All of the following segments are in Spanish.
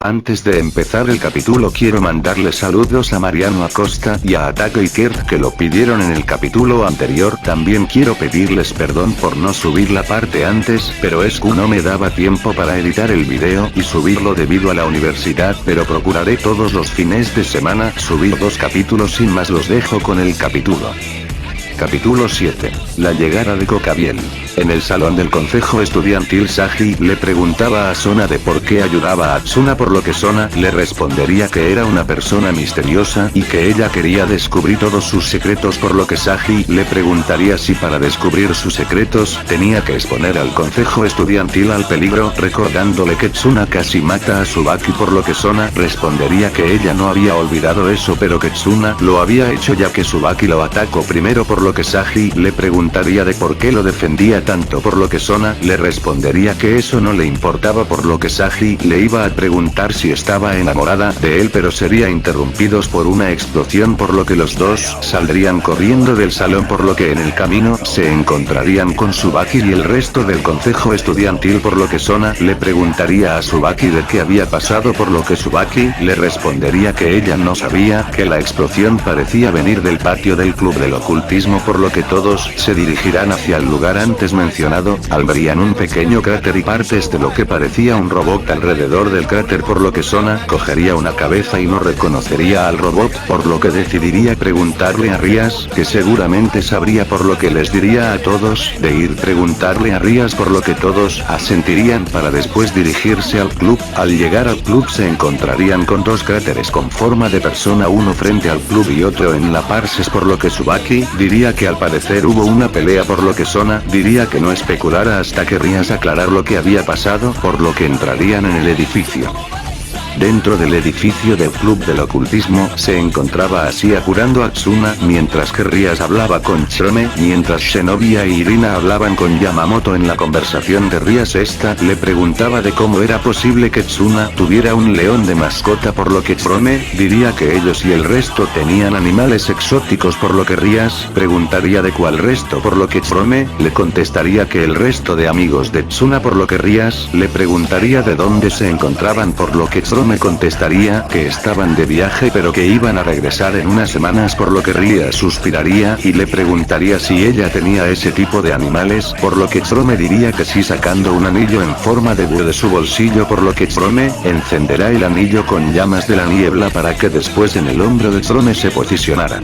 Antes de empezar el capítulo quiero mandarle saludos a Mariano Acosta y a Ataque y Kert que lo pidieron en el capítulo anterior. También quiero pedirles perdón por no subir la parte antes, pero es que no me daba tiempo para editar el video y subirlo debido a la universidad, pero procuraré todos los fines de semana subir 2 capítulos. Sin más, los dejo con el capítulo. Capítulo 7. La llegada de Cocabiel. En el salón del consejo estudiantil, Saji le preguntaba a Sona de por qué ayudaba a Tsuna, por lo que Sona le respondería que era una persona misteriosa y que ella quería descubrir todos sus secretos, por lo que Saji le preguntaría si para descubrir sus secretos tenía que exponer al consejo estudiantil al peligro, recordándole que Tsuna casi mata a Tsubaki, por lo que Sona respondería que ella no había olvidado eso, pero que Tsuna lo había hecho ya que Tsubaki lo atacó primero, por lo que Saji le preguntaría de por qué lo defendía tanto, por lo que Sona le respondería que eso no le importaba, por lo que Saji le iba a preguntar si estaba enamorada de él, pero sería interrumpidos por una explosión, por lo que los dos saldrían corriendo del salón, por lo que en el camino se encontrarían con Tsubaki y el resto del consejo estudiantil, por lo que Sona le preguntaría a Tsubaki de qué había pasado, por lo que Tsubaki le respondería que ella no sabía, que la explosión parecía venir del patio del club del ocultismo, por lo que todos se dirigirán hacia el lugar antes mencionado. Verían un pequeño cráter y partes de lo que parecía un robot alrededor del cráter, por lo que Sona cogería una cabeza y no reconocería al robot, por lo que decidiría preguntarle a Rias, que seguramente sabría, por lo que les diría a todos de ir preguntarle a Rias, por lo que todos asentirían para después dirigirse al club. Al llegar al club se encontrarían con 2 cráteres con forma de persona, uno frente al club y otro en la Parses, por lo que Tsubaki diría que al parecer hubo una pelea, por lo que Sona diría que no especulara hasta que Rias aclarar lo que había pasado, por lo que entrarían en el edificio. Dentro del edificio del club del ocultismo se encontraba Asia curando a Tsuna, mientras que Rias hablaba con Chrome, mientras Shinobi e Irina hablaban con Yamamoto. En la conversación de Rias, esta le preguntaba de cómo era posible que Tsuna tuviera un león de mascota, por lo que Chrome diría que ellos y el resto tenían animales exóticos, por lo que Rias preguntaría de cuál resto, por lo que Chrome le contestaría que el resto de amigos de Tsuna, por lo que Rias le preguntaría de dónde se encontraban, por lo que Chrome me contestaría que estaban de viaje pero que iban a regresar en unas semanas, por lo que Rias suspiraría y le preguntaría si ella tenía ese tipo de animales, por lo que Chrome diría que sí, sacando un anillo en forma de búho de su bolsillo, por lo que Chrome encenderá el anillo con llamas de la niebla para que después en el hombro de Chrome se posicionara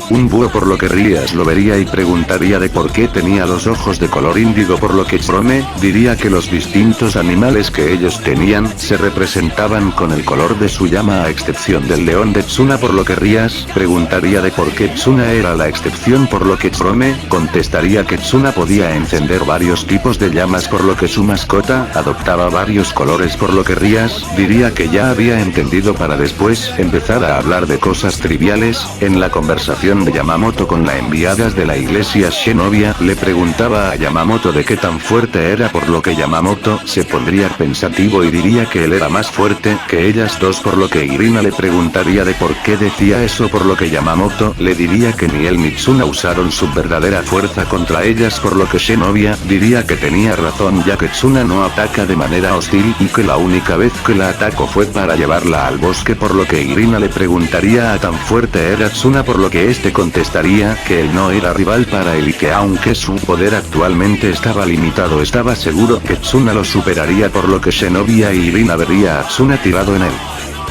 un búho, por lo que Rias lo vería y preguntaría de por qué tenía los ojos de color índigo, por lo que Chrome diría que los distintos animales que ellos tenían se representaban con el color de su llama, a excepción del león de Tsuna, por lo que Rias preguntaría de por qué Tsuna era la excepción, por lo que Chrome contestaría que Tsuna podía encender varios tipos de llamas, por lo que su mascota adoptaba varios colores, por lo que Rias diría que ya había entendido para después empezar a hablar de cosas triviales. En la conversación de Yamamoto con la enviada de la iglesia, Shinobi le preguntaba a Yamamoto de qué tan fuerte era, por lo que Yamamoto se pondría pensativo y diría que él era más fuerte que ellas dos, por lo que Irina le preguntaría de por qué decía eso, por lo que Yamamoto le diría que ni él ni Tsuna usaron su verdadera fuerza contra ellas, por lo que Shinobi diría que tenía razón ya que Tsuna no ataca de manera hostil y que la única vez que la atacó fue para llevarla al bosque, por lo que Irina le preguntaría a tan fuerte era Tsuna, por lo que este contestaría que él no era rival para él y que aunque su poder actualmente estaba limitado, estaba seguro que Tsuna lo superaría, por lo que Shinobi e Irina vería a Tsuna tirado en él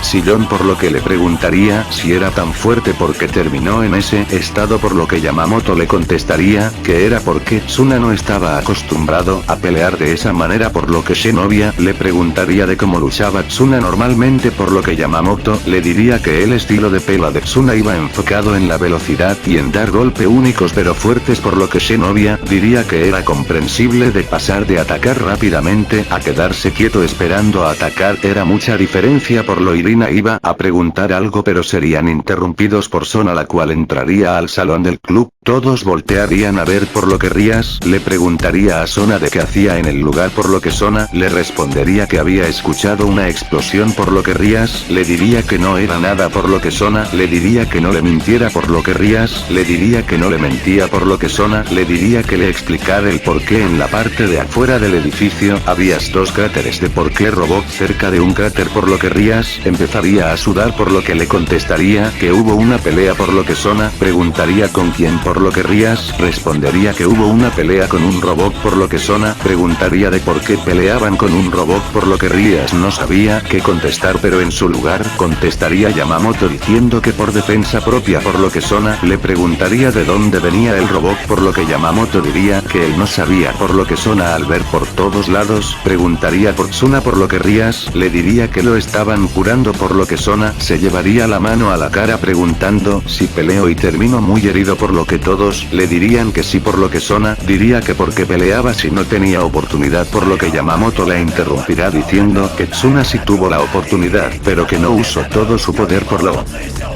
sillón, por lo que le preguntaría si era tan fuerte porque terminó en ese estado, por lo que Yamamoto le contestaría que era porque Tsuna no estaba acostumbrado a pelear de esa manera, por lo que Shinobi le preguntaría de cómo luchaba Tsuna normalmente, por lo que Yamamoto le diría que el estilo de pelea de Tsuna iba enfocado en la velocidad y en dar golpes únicos pero fuertes, por lo que Shinobi diría que era comprensible de pasar de atacar rápidamente a quedarse quieto esperando a atacar, era mucha diferencia, por lo Irina Sabrina iba a preguntar algo pero serían interrumpidos por Sona, la cual entraría al salón del club. Todos voltearían a ver por lo que Rías le preguntaría a Sona de qué hacía en el lugar, por lo que Sona le respondería que había escuchado una explosión, por lo que Rías le diría que no era nada, por lo que Sona le diría que no le mintiera, por lo que Rías le diría que no le mentía, por lo que Sona le diría que le explicara el por qué en la parte de afuera del edificio había dos cráteres, de por qué robot cerca de un cráter, por lo que Rías empezaría a sudar, por lo que le contestaría que hubo una pelea, por lo que Sona preguntaría con quién, por lo que Rías respondería que hubo una pelea con un robot, por lo que Sona preguntaría de por qué peleaban con un robot, por lo que Rías no sabía qué contestar, pero en su lugar contestaría Yamamoto diciendo que por defensa propia, por lo que Sona le preguntaría de dónde venía el robot, por lo que Yamamoto diría que él no sabía, por lo que Sona al ver por todos lados preguntaría por Tsuna, por lo que Rías le diría que lo estaban curando, por lo que Sona se llevaría la mano a la cara preguntando si peleo y termino muy herido, por lo que todos le dirían que sí, por lo que Sona diría que porque peleaba si no tenía oportunidad, por lo que Yamamoto la interrumpirá diciendo que Tsuna sí tuvo la oportunidad pero que no usó todo su poder, por lo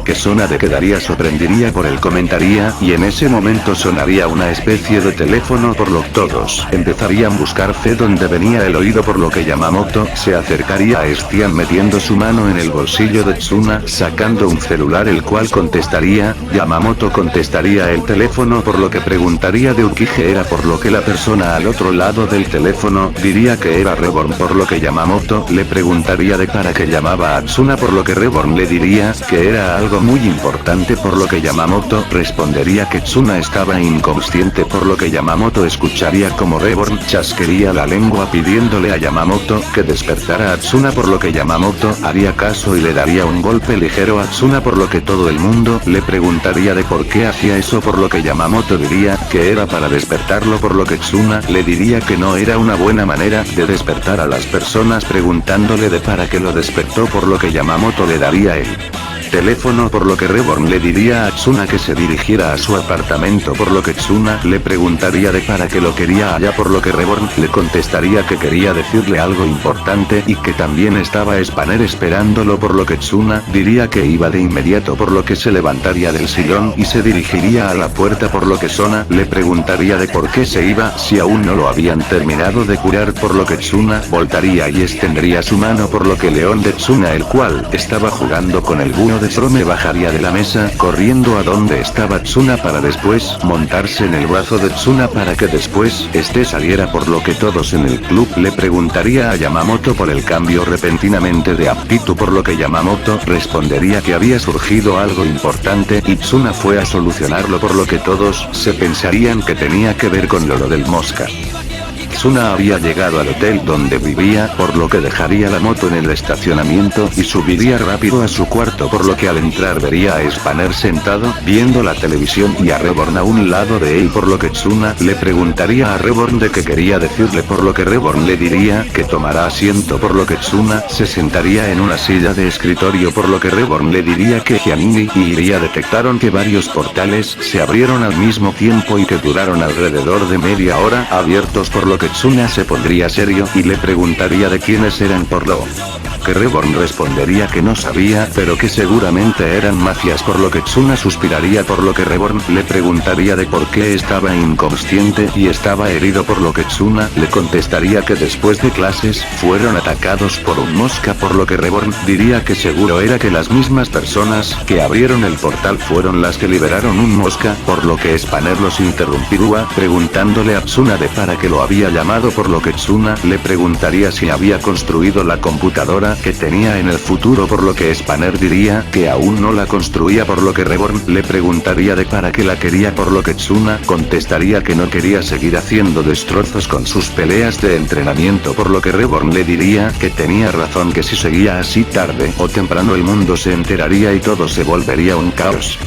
que Sona de quedaría sorprendería por el comentario, y en ese momento sonaría una especie de teléfono, por lo que todos empezarían a buscar fe donde venía el oído, por lo que Yamamoto se acercaría a Estian metiendo su mano en el bolsillo de Tsuna sacando un celular, el cual contestaría. Yamamoto contestaría el teléfono, por lo que preguntaría de Ukige era, por lo que la persona al otro lado del teléfono diría que era Reborn, por lo que Yamamoto le preguntaría de para qué llamaba a Tsuna, por lo que Reborn le diría que era algo muy importante, por lo que Yamamoto respondería que Tsuna estaba inconsciente, por lo que Yamamoto escucharía como Reborn chasquería la lengua pidiéndole a Yamamoto que despertara a Tsuna, por lo que Yamamoto haría caso y le daría un golpe ligero a Tsuna, por lo que todo el mundo le preguntaría de por qué hacía eso, por lo que Yamamoto diría que era para despertarlo, por lo que Tsuna le diría que no era una buena manera de despertar a las personas preguntándole de para qué lo despertó, por lo que Yamamoto le daría el teléfono, por lo que Reborn le diría a Tsuna que se dirigiera a su apartamento, por lo que Tsuna le preguntaría de para qué lo quería allá, por lo que Reborn le contestaría que quería decirle algo importante y que también estaba Spanner esperándolo, por lo que Tsuna diría que iba de inmediato, por lo que se levantaría del sillón y se dirigiría a la puerta, por lo que Sona le preguntaría de por qué se iba si aún no lo habían terminado de curar, por lo que Tsuna voltaría y extendería su mano, por lo que León de Tsuna, el cual estaba jugando con el búho de Frome, bajaría de la mesa corriendo a donde estaba Tsuna para después montarse en el brazo de Tsuna para que después este saliera, por lo que todos en el club le preguntaría a Yamamoto por el cambio repentinamente de actitud, por lo que Yamamoto respondería que había surgido algo importante y Tsuna fue a solucionarlo, por lo que todos se pensarían que tenía que ver con lo del mosca. Tsuna había llegado al hotel donde vivía, por lo que dejaría la moto en el estacionamiento y subiría rápido a su cuarto, por lo que al entrar vería a Spanner sentado viendo la televisión y a Reborn a un lado de él, por lo que Tsuna le preguntaría a Reborn de qué quería decirle, por lo que Reborn le diría que tomará asiento, por lo que Tsuna se sentaría en una silla de escritorio, por lo que Reborn le diría que Giannini y Iria detectaron que varios portales se abrieron al mismo tiempo y que duraron alrededor de media hora abiertos, por lo que Tsuna se pondría serio y le preguntaría de quiénes eran, por lo que Reborn respondería que no sabía pero que seguramente eran mafias, por lo que Tsuna suspiraría, por lo que Reborn le preguntaría de por qué estaba inconsciente y estaba herido, por lo que Tsuna le contestaría que después de clases fueron atacados por un mosca, por lo que Reborn diría que seguro era que las mismas personas que abrieron el portal fueron las que liberaron un mosca, por lo que Spanner los interrumpiría preguntándole a Tsuna de para qué lo había llamado, por lo que Tsuna le preguntaría si había construido la computadora que tenía en el futuro, por lo que Spanner diría que aún no la construía, por lo que Reborn le preguntaría de para qué la quería, por lo que Tsuna contestaría que no quería seguir haciendo destrozos con sus peleas de entrenamiento, por lo que Reborn le diría que tenía razón, que si seguía así tarde o temprano el mundo se enteraría y todo se volvería un caos.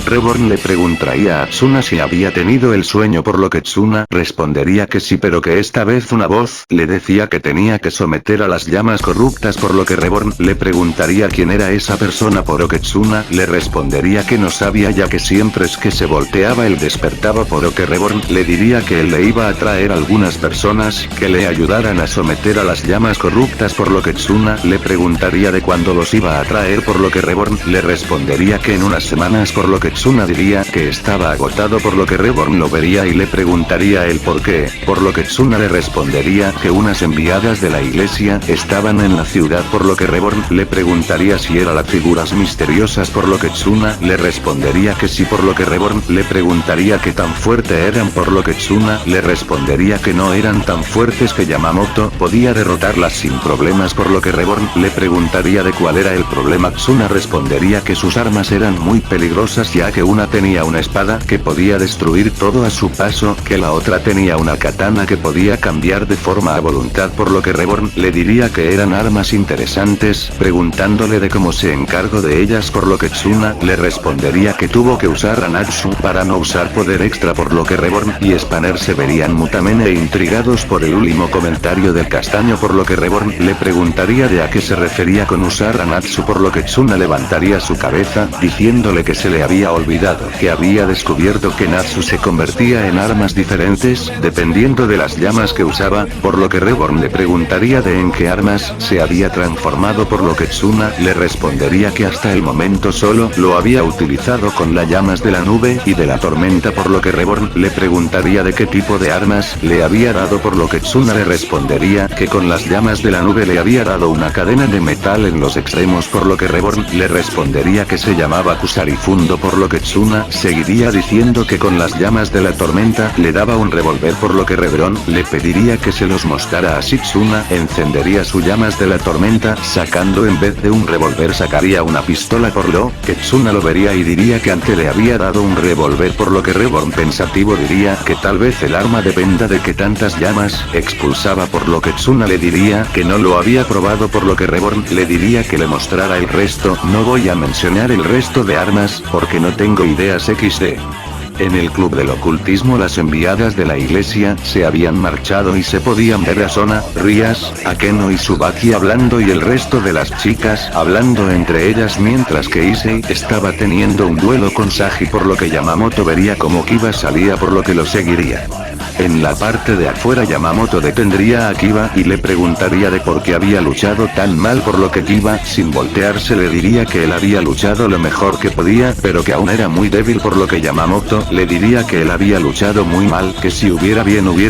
Reborn le preguntaría a Tsuna si había tenido el sueño, por lo que Tsuna respondería que sí, pero que esta vez una voz le decía que tenía que someter a las llamas corruptas, por lo que Reborn le preguntaría quién era esa persona, por lo que Tsuna le respondería que no sabía, ya que siempre es que se volteaba él despertaba, por lo que Reborn le diría que él le iba a traer algunas personas que le ayudaran a someter a las llamas corruptas, por lo que Tsuna le preguntaría de cuándo los iba a traer, por lo que Reborn le respondería que en unas semanas, por lo que Tsuna diría que estaba agotado, por lo que Reborn lo vería y le preguntaría el por qué, por lo que Tsuna le respondería que unas enviadas de la iglesia estaban en la ciudad, por lo que Reborn le preguntaría si eran las figuras misteriosas, por lo que Tsuna le respondería que sí, por lo que Reborn le preguntaría qué tan fuerte eran, por lo que Tsuna le respondería que no eran tan fuertes, que Yamamoto podía derrotarlas sin problemas, por lo que Reborn le preguntaría de cuál era el problema. Tsuna respondería que sus armas eran muy peligrosas, ya que una tenía una espada que podía destruir todo a su paso, que la otra tenía una katana que podía cambiar de forma a voluntad, por lo que Reborn le diría que eran armas interesantes, preguntándole de cómo se encargó de ellas, por lo que Tsuna le respondería que tuvo que usar a Natsu para no usar poder extra, por lo que Reborn y Spanner se verían mutuamente intrigados por el último comentario del castaño, por lo que Reborn le preguntaría de a qué se refería con usar a Natsu, por lo que Tsuna levantaría su cabeza, diciéndole que se le había olvidado que había descubierto que Natsu se convertía en armas diferentes, dependiendo de las llamas que usaba, por lo que Reborn le preguntaría de en qué armas se había transformado, por lo que Tsuna le respondería que hasta el momento solo lo había utilizado con las llamas de la nube y de la tormenta, por lo que Reborn le preguntaría de qué tipo de armas le había dado, por lo que Tsuna le respondería que con las llamas de la nube le había dado una cadena de metal en los extremos, por lo que Reborn le respondería que se llamaba Kusarifundo, por lo que Tsuna seguiría diciendo que con las llamas de la tormenta le daba un revólver, por lo que Reborn le pediría que se los mostrara a Tsuna encendería sus llamas de la tormenta, sacando en vez de un revólver sacaría una pistola, por lo que Tsuna lo vería y diría que antes le había dado un revólver, por lo que Reborn pensativo diría que tal vez el arma dependa de que tantas llamas expulsaba, por lo que Tsuna le diría que no lo había probado, por lo que Reborn le diría que le mostrara el resto. No voy a mencionar el resto de armas porque no tengo ideas XD. En el club del ocultismo las enviadas de la iglesia se habían marchado y se podían ver a Sona, Rias, Akeno y Tsubaki hablando y el resto de las chicas hablando entre ellas, mientras que Issei estaba teniendo un duelo con Sagi, por lo que Yamamoto vería como Kiba salía, por lo que lo seguiría. En la parte de afuera Yamamoto detendría a Kiba y le preguntaría de por qué había luchado tan mal, por lo que Kiba sin voltearse le diría que él había luchado lo mejor que podía, pero que aún era muy débil, por lo que Yamamoto le diría que él había luchado muy mal, que si hubiera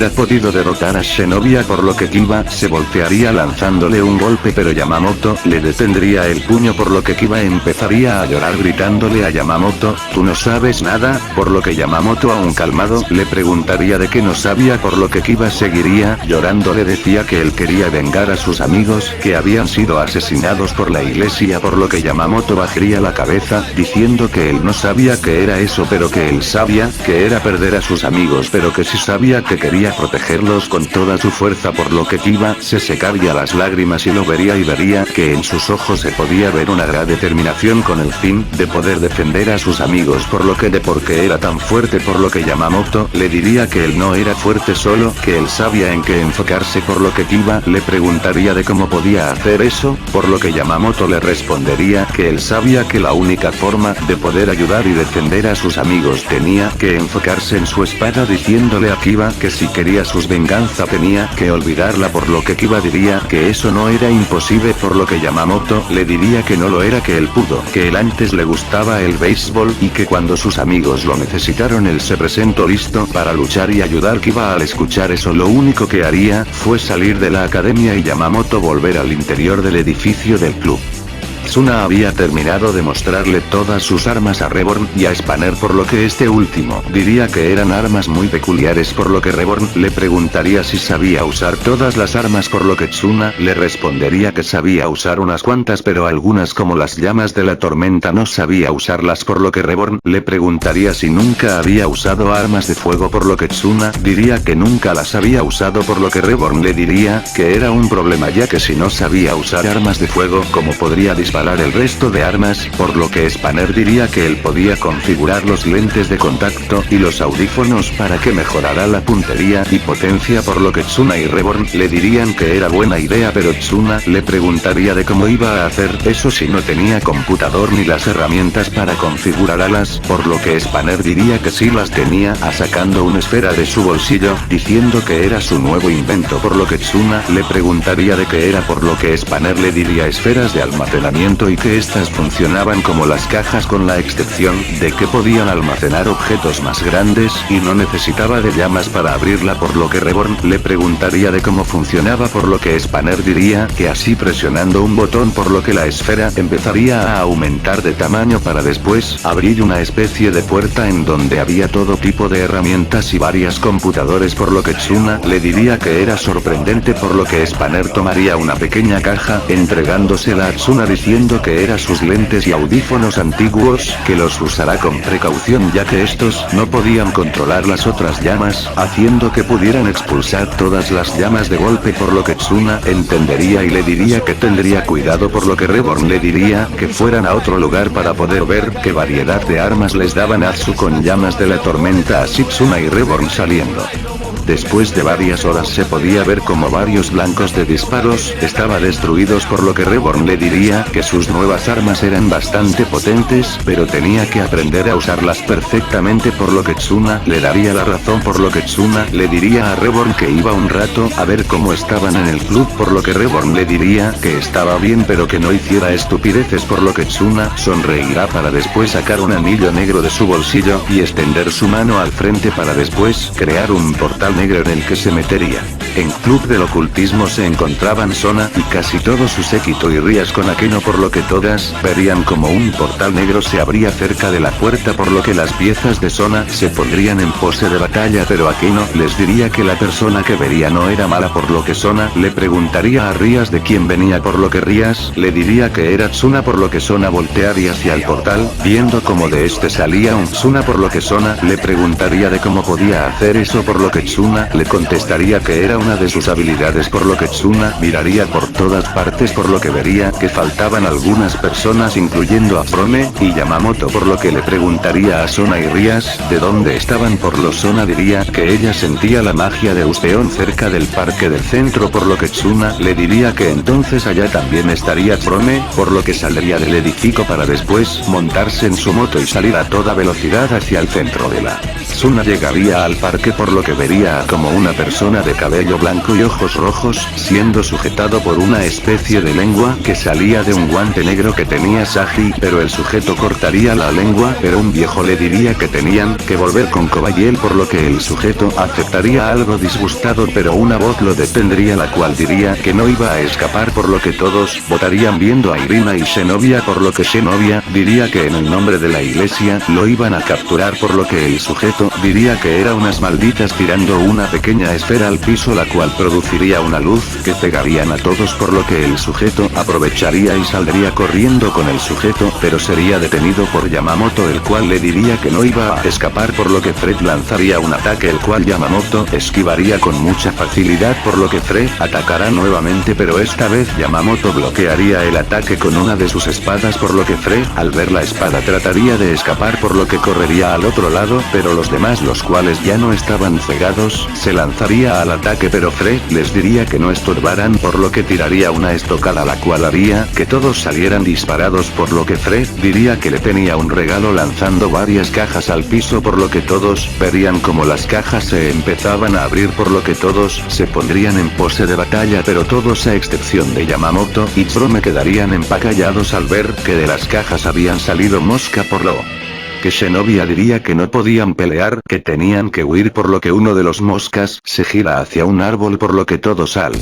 podido derrotar a Shinobi, por lo que Kiba se voltearía lanzándole un golpe, pero Yamamoto le detendría el puño, por lo que Kiba empezaría a llorar gritándole a Yamamoto, tú no sabes nada, por lo que Yamamoto aún calmado le preguntaría de qué no sabía, por lo que Kiba seguiría llorando, le decía que él quería vengar a sus amigos que habían sido asesinados por la iglesia, por lo que Yamamoto bajaría la cabeza diciendo que él no sabía qué era eso, pero que él sabía que era perder a sus amigos, pero que sí sabía que quería protegerlos con toda su fuerza, por lo que Kiba se secaría las lágrimas y lo vería y vería que en sus ojos se podía ver una gran determinación con el fin de poder defender a sus amigos, por lo que de por qué era tan fuerte, por lo que Yamamoto le diría que él no era fuerte, solo que él sabía en qué enfocarse, por lo que Kiba le preguntaría de cómo podía hacer eso, por lo que Yamamoto le respondería que él sabía que la única forma de poder ayudar y defender a sus amigos tenía que enfocarse en su espada, diciéndole a Kiba que si quería sus venganza tenía que olvidarla, por lo que Kiba diría que eso no era imposible, por lo que Yamamoto le diría que no lo era, que él pudo, que él antes le gustaba el béisbol y que cuando sus amigos lo necesitaron él se presentó listo para luchar y ayudar. Kiba al escuchar eso lo único que haría fue salir de la academia y Yamamoto volver al interior del edificio del club. Tsuna había terminado de mostrarle todas sus armas a Reborn y a Spanner, por lo que este último diría que eran armas muy peculiares, por lo que Reborn le preguntaría si sabía usar todas las armas, por lo que Tsuna le respondería que sabía usar unas cuantas, pero algunas como las llamas de la tormenta no sabía usarlas, por lo que Reborn le preguntaría si nunca había usado armas de fuego, por lo que Tsuna diría que nunca las había usado, por lo que Reborn le diría que era un problema, ya que si no sabía usar armas de fuego, ¿cómo podría disparar disparar el resto de armas, por lo que Spanner diría que él podía configurar los lentes de contacto y los audífonos para que mejorara la puntería y potencia, por lo que Tsuna y Reborn le dirían que era buena idea, pero Tsuna le preguntaría de cómo iba a hacer eso si no tenía computador ni las herramientas para configurar alas, por lo que Spanner diría que sí las tenía, sacando una esfera de su bolsillo, diciendo que era su nuevo invento, por lo que Tsuna le preguntaría de qué era, por lo que Spanner le diría esferas de almacenamiento y que estas funcionaban como las cajas, con la excepción de que podían almacenar objetos más grandes y no necesitaba de llamas para abrirla, por lo que Reborn le preguntaría de cómo funcionaba, por lo que Spanner diría que así presionando un botón, por lo que la esfera empezaría a aumentar de tamaño para después abrir una especie de puerta en donde había todo tipo de herramientas y varias computadores, por lo que Tsuna le diría que era sorprendente, por lo que Spanner tomaría una pequeña caja, entregándosela a Tsuna diciendo que era sus lentes y audífonos antiguos, que los usará con precaución ya que estos no podían controlar las otras llamas, haciendo que pudieran expulsar todas las llamas de golpe, por lo que Tsuna entendería y le diría que tendría cuidado, por lo que Reborn le diría que fueran a otro lugar para poder ver qué variedad de armas les daban Natsu con llamas de la tormenta, así Tsuna y Reborn saliendo. Después de varias horas se podía ver como varios blancos de disparos estaba destruidos, por lo que Reborn le diría que sus nuevas armas eran bastante potentes, pero tenía que aprender a usarlas perfectamente, por lo que Tsuna le daría la razón, por lo que Tsuna le diría a Reborn que iba un rato a ver cómo estaban en el club, por lo que Reborn le diría que estaba bien pero que no hiciera estupideces, por lo que Tsuna sonreirá para después sacar un anillo negro de su bolsillo y extender su mano al frente para después crear un portal negro en el que se metería. En Club del Ocultismo se encontraban Sona y casi todo su séquito y Rías con Akeno, por lo que todas verían como un portal negro se abría cerca de la puerta, por lo que las piezas de Sona se pondrían en pose de batalla, pero Akeno les diría que la persona que vería no era mala, por lo que Sona le preguntaría a Rías de quién venía, por lo que Rías le diría que era Tsuna, por lo que Sona voltearía hacia el portal, viendo como de este salía un Tsuna, por lo que Sona le preguntaría de cómo podía hacer eso, por lo que Tsuna le contestaría que era una de sus habilidades, por lo que Tsuna miraría por todas partes, por lo que vería que faltaban algunas personas incluyendo a Frome y Yamamoto, por lo que le preguntaría a Sona y Rías de dónde estaban, por lo Sona diría que ella sentía la magia de Usteon cerca del parque del centro, por lo que Tsuna le diría que entonces allá también estaría Frome, por lo que saldría del edificio para después montarse en su moto y salir a toda velocidad hacia el centro de la Tsuna llegaría al parque, por lo que vería como una persona de cabello blanco y ojos rojos, siendo sujetado por una especie de lengua que salía de un guante negro que tenía Sagi, pero el sujeto cortaría la lengua, pero un viejo le diría que tenían que volver con Kobayel, por lo que el sujeto aceptaría algo disgustado, pero una voz lo detendría, la cual diría que no iba a escapar, por lo que todos votarían viendo a Irina y Xenovia, por lo que Xenovia diría que en el nombre de la iglesia lo iban a capturar, por lo que el sujeto diría que era unas malditas tirando una pequeña esfera al piso, la cual produciría una luz que cegarían a todos, por lo que el sujeto aprovecharía y saldría corriendo con el sujeto, pero sería detenido por Yamamoto, el cual le diría que no iba a escapar, por lo que Fred lanzaría un ataque, el cual Yamamoto esquivaría con mucha facilidad, por lo que Fred atacará nuevamente, pero esta vez Yamamoto bloquearía el ataque con una de sus espadas, por lo que Fred al ver la espada trataría de escapar, por lo que correría al otro lado, pero los demás, los cuales ya no estaban cegados, se lanzaría al ataque, pero Fred les diría que no estorbaran, por lo que tiraría una estocada, la cual haría que todos salieran disparados, por lo que Fred diría que le tenía un regalo lanzando varias cajas al piso, por lo que todos verían como las cajas se empezaban a abrir, por lo que todos se pondrían en pose de batalla, pero todos a excepción de Yamamoto y Frome quedarían empacallados al ver que de las cajas habían salido mosca, por lo que Xenovia diría que no podían pelear, que tenían que huir, por lo que uno de los moscas se gira hacia un árbol, por lo que todos al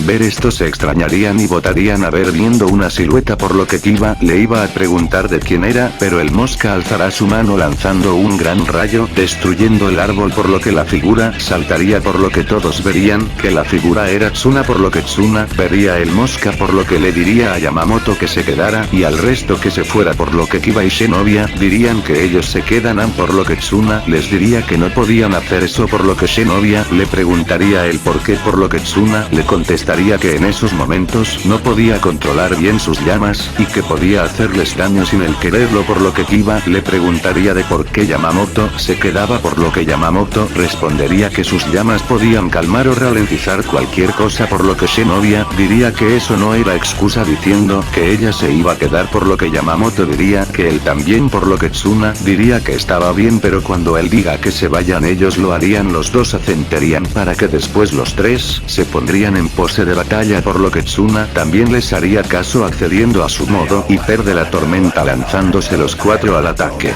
ver esto se extrañarían y votarían a ver viendo una silueta, por lo que Kiba le iba a preguntar de quién era, pero el mosca alzará su mano lanzando un gran rayo, destruyendo el árbol, por lo que la figura saltaría, por lo que todos verían que la figura era Tsuna, por lo que Tsuna vería el mosca, por lo que le diría a Yamamoto que se quedara y al resto que se fuera, por lo que Kiba y Xenovia dirían que ellos se quedaran, por lo que Tsuna les diría que no podían hacer eso, por lo que Xenovia le preguntaría el por qué, por lo que Tsuna le contestaría contestaría que en esos momentos no podía controlar bien sus llamas, y que podía hacerles daño sin el quererlo, por lo que Kiba le preguntaría de por qué Yamamoto se quedaba, por lo que Yamamoto respondería que sus llamas podían calmar o ralentizar cualquier cosa, por lo que Shinobi diría que eso no era excusa, diciendo que ella se iba a quedar, por lo que Yamamoto diría que él también, por lo que Tsuna diría que estaba bien, pero cuando él diga que se vayan ellos lo harían, los dos asentarían para que después los tres se pondrían en pose de batalla, por lo que Tsuna también les haría caso, accediendo a su modo hiper de la tormenta, lanzándose los cuatro al ataque.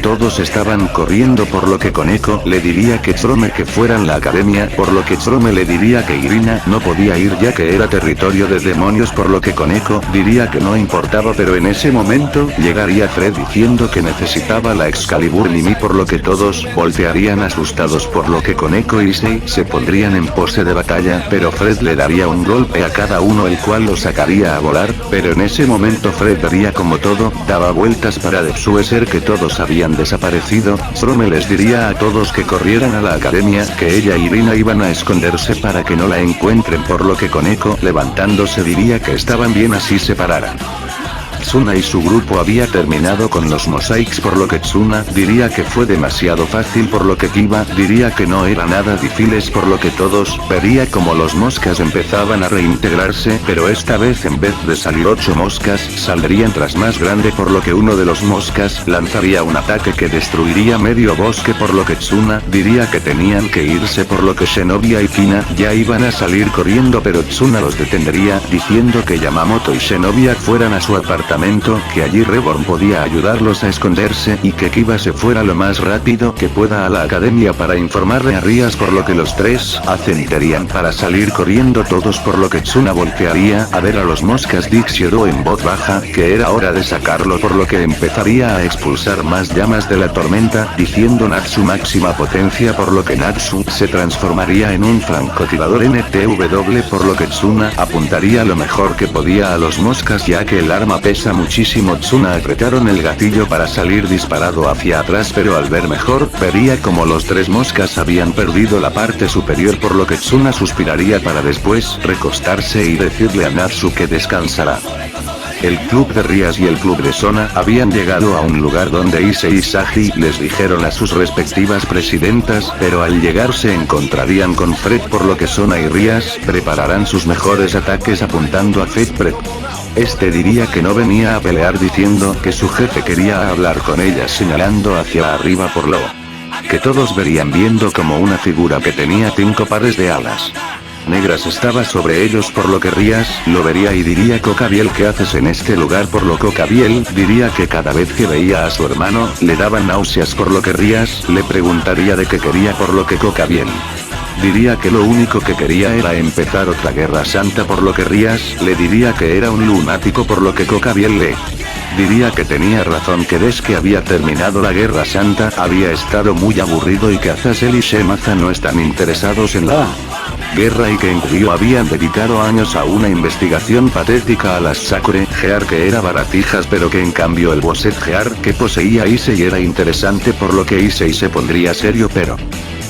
Todos estaban corriendo, por lo que Koneko le diría que Chrome que fueran la academia, por lo que Chrome le diría que Irina no podía ir ya que era territorio de demonios, por lo que Koneko diría que no importaba, pero en ese momento llegaría Fred diciendo que necesitaba la Excalibur Mimi, por lo que todos voltearían asustados, por lo que Koneko y Issei se pondrían en pose de batalla, pero Fred le daría un golpe a cada uno, el cual lo sacaría a volar, pero en ese momento Fred vería como todo daba vueltas para ser que todos habían desaparecido. Chrome les diría a todos que corrieran a la academia, que ella y Irina iban a esconderse para que no la encuentren, por lo que Koneko levantándose diría que estaban bien así se pararan. Tsuna y su grupo había terminado con los mosaics, por lo que Tsuna diría que fue demasiado fácil, por lo que Kiba diría que no era nada difícil, por lo que todos vería como los moscas empezaban a reintegrarse, pero esta vez en vez de salir 8 moscas saldrían tras más grande, por lo que uno de los moscas lanzaría un ataque que destruiría medio bosque, por lo que Tsuna diría que tenían que irse, por lo que Shinobi y Kina ya iban a salir corriendo, pero Tsuna los detendría diciendo que Yamamoto y Shinobi fueran a su apartamento, que allí Reborn podía ayudarlos a esconderse, y que Kiba se fuera lo más rápido que pueda a la academia para informarle a Rias, por lo que los tres asentarían para salir corriendo todos, por lo que Tsuna voltearía a ver a los moscas Dixiedo en voz baja, que era hora de sacarlo, por lo que empezaría a expulsar más llamas de la tormenta, diciendo Natsu máxima potencia, por lo que Natsu se transformaría en un francotirador NTW, por lo que Tsuna apuntaría lo mejor que podía a los moscas ya que el arma pesa muchísimo. Tsuna apretaron el gatillo para salir disparado hacia atrás, pero al ver mejor, vería como los tres moscas habían perdido la parte superior, por lo que Tsuna suspiraría para después recostarse y decirle a Natsu que descansará. El club de Rias y el club de Sona habían llegado a un lugar donde Issei y Sagi les dijeron a sus respectivas presidentas, pero al llegar se encontrarían con Fred, por lo que Sona y Rias prepararán sus mejores ataques apuntando a Fred. Este diría que no venía a pelear, diciendo que su jefe quería hablar con ellas, señalando hacia arriba por lo que todos verían, viendo como una figura que tenía 5 pares de alas negras estaba sobre ellos, por lo que Rias lo vería y diría: Cocabiel, ¿qué haces en este lugar? Por lo que Cocabiel diría que cada vez que veía a su hermano le daban náuseas, por lo que Rias le preguntaría de qué quería, por lo que Cocabiel diría que lo único que quería era empezar otra guerra santa, por lo que Rias le diría que era un lunático, por lo que Cocabiel le diría que tenía razón, que desde que había terminado la guerra santa había estado muy aburrido y que Azazel y Shemaza no están interesados en la guerra y que en Ryo habían dedicado años a una investigación patética a las Sakure Gear que era baratijas, pero que en cambio el Boset Gear que poseía Issei era interesante, por lo que Issei se pondría serio, pero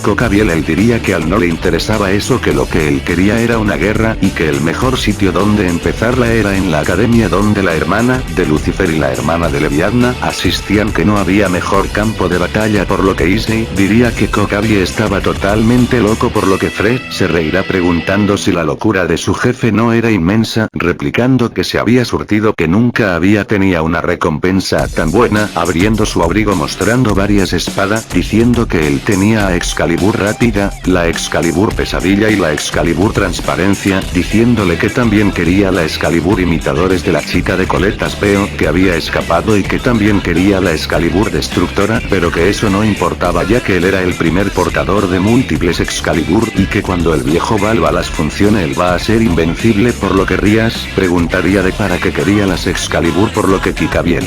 Cocabiel él diría que al no le interesaba eso, que lo que él quería era una guerra y que el mejor sitio donde empezarla era en la academia donde la hermana de Lucifer y la hermana de Leviatna asistían, que no había mejor campo de batalla, por lo que Issei diría que Cocabiel estaba totalmente loco, por lo que Fred se reirá preguntando si la locura de su jefe no era inmensa, replicando que se había surtido, que nunca había tenido una recompensa tan buena, abriendo su abrigo mostrando varias espadas, diciendo que él tenía a Excalibur rápida, la Excalibur pesadilla y la Excalibur transparencia, diciéndole que también quería la Excalibur imitadores de la chica de coletas peo que había escapado, y que también quería la Excalibur destructora, pero que eso no importaba ya que él era el primer portador de múltiples Excalibur, y que cuando el viejo Balbalas funcione él va a ser invencible, por lo que Rias preguntaría de para qué quería las Excalibur, por lo que Kika bien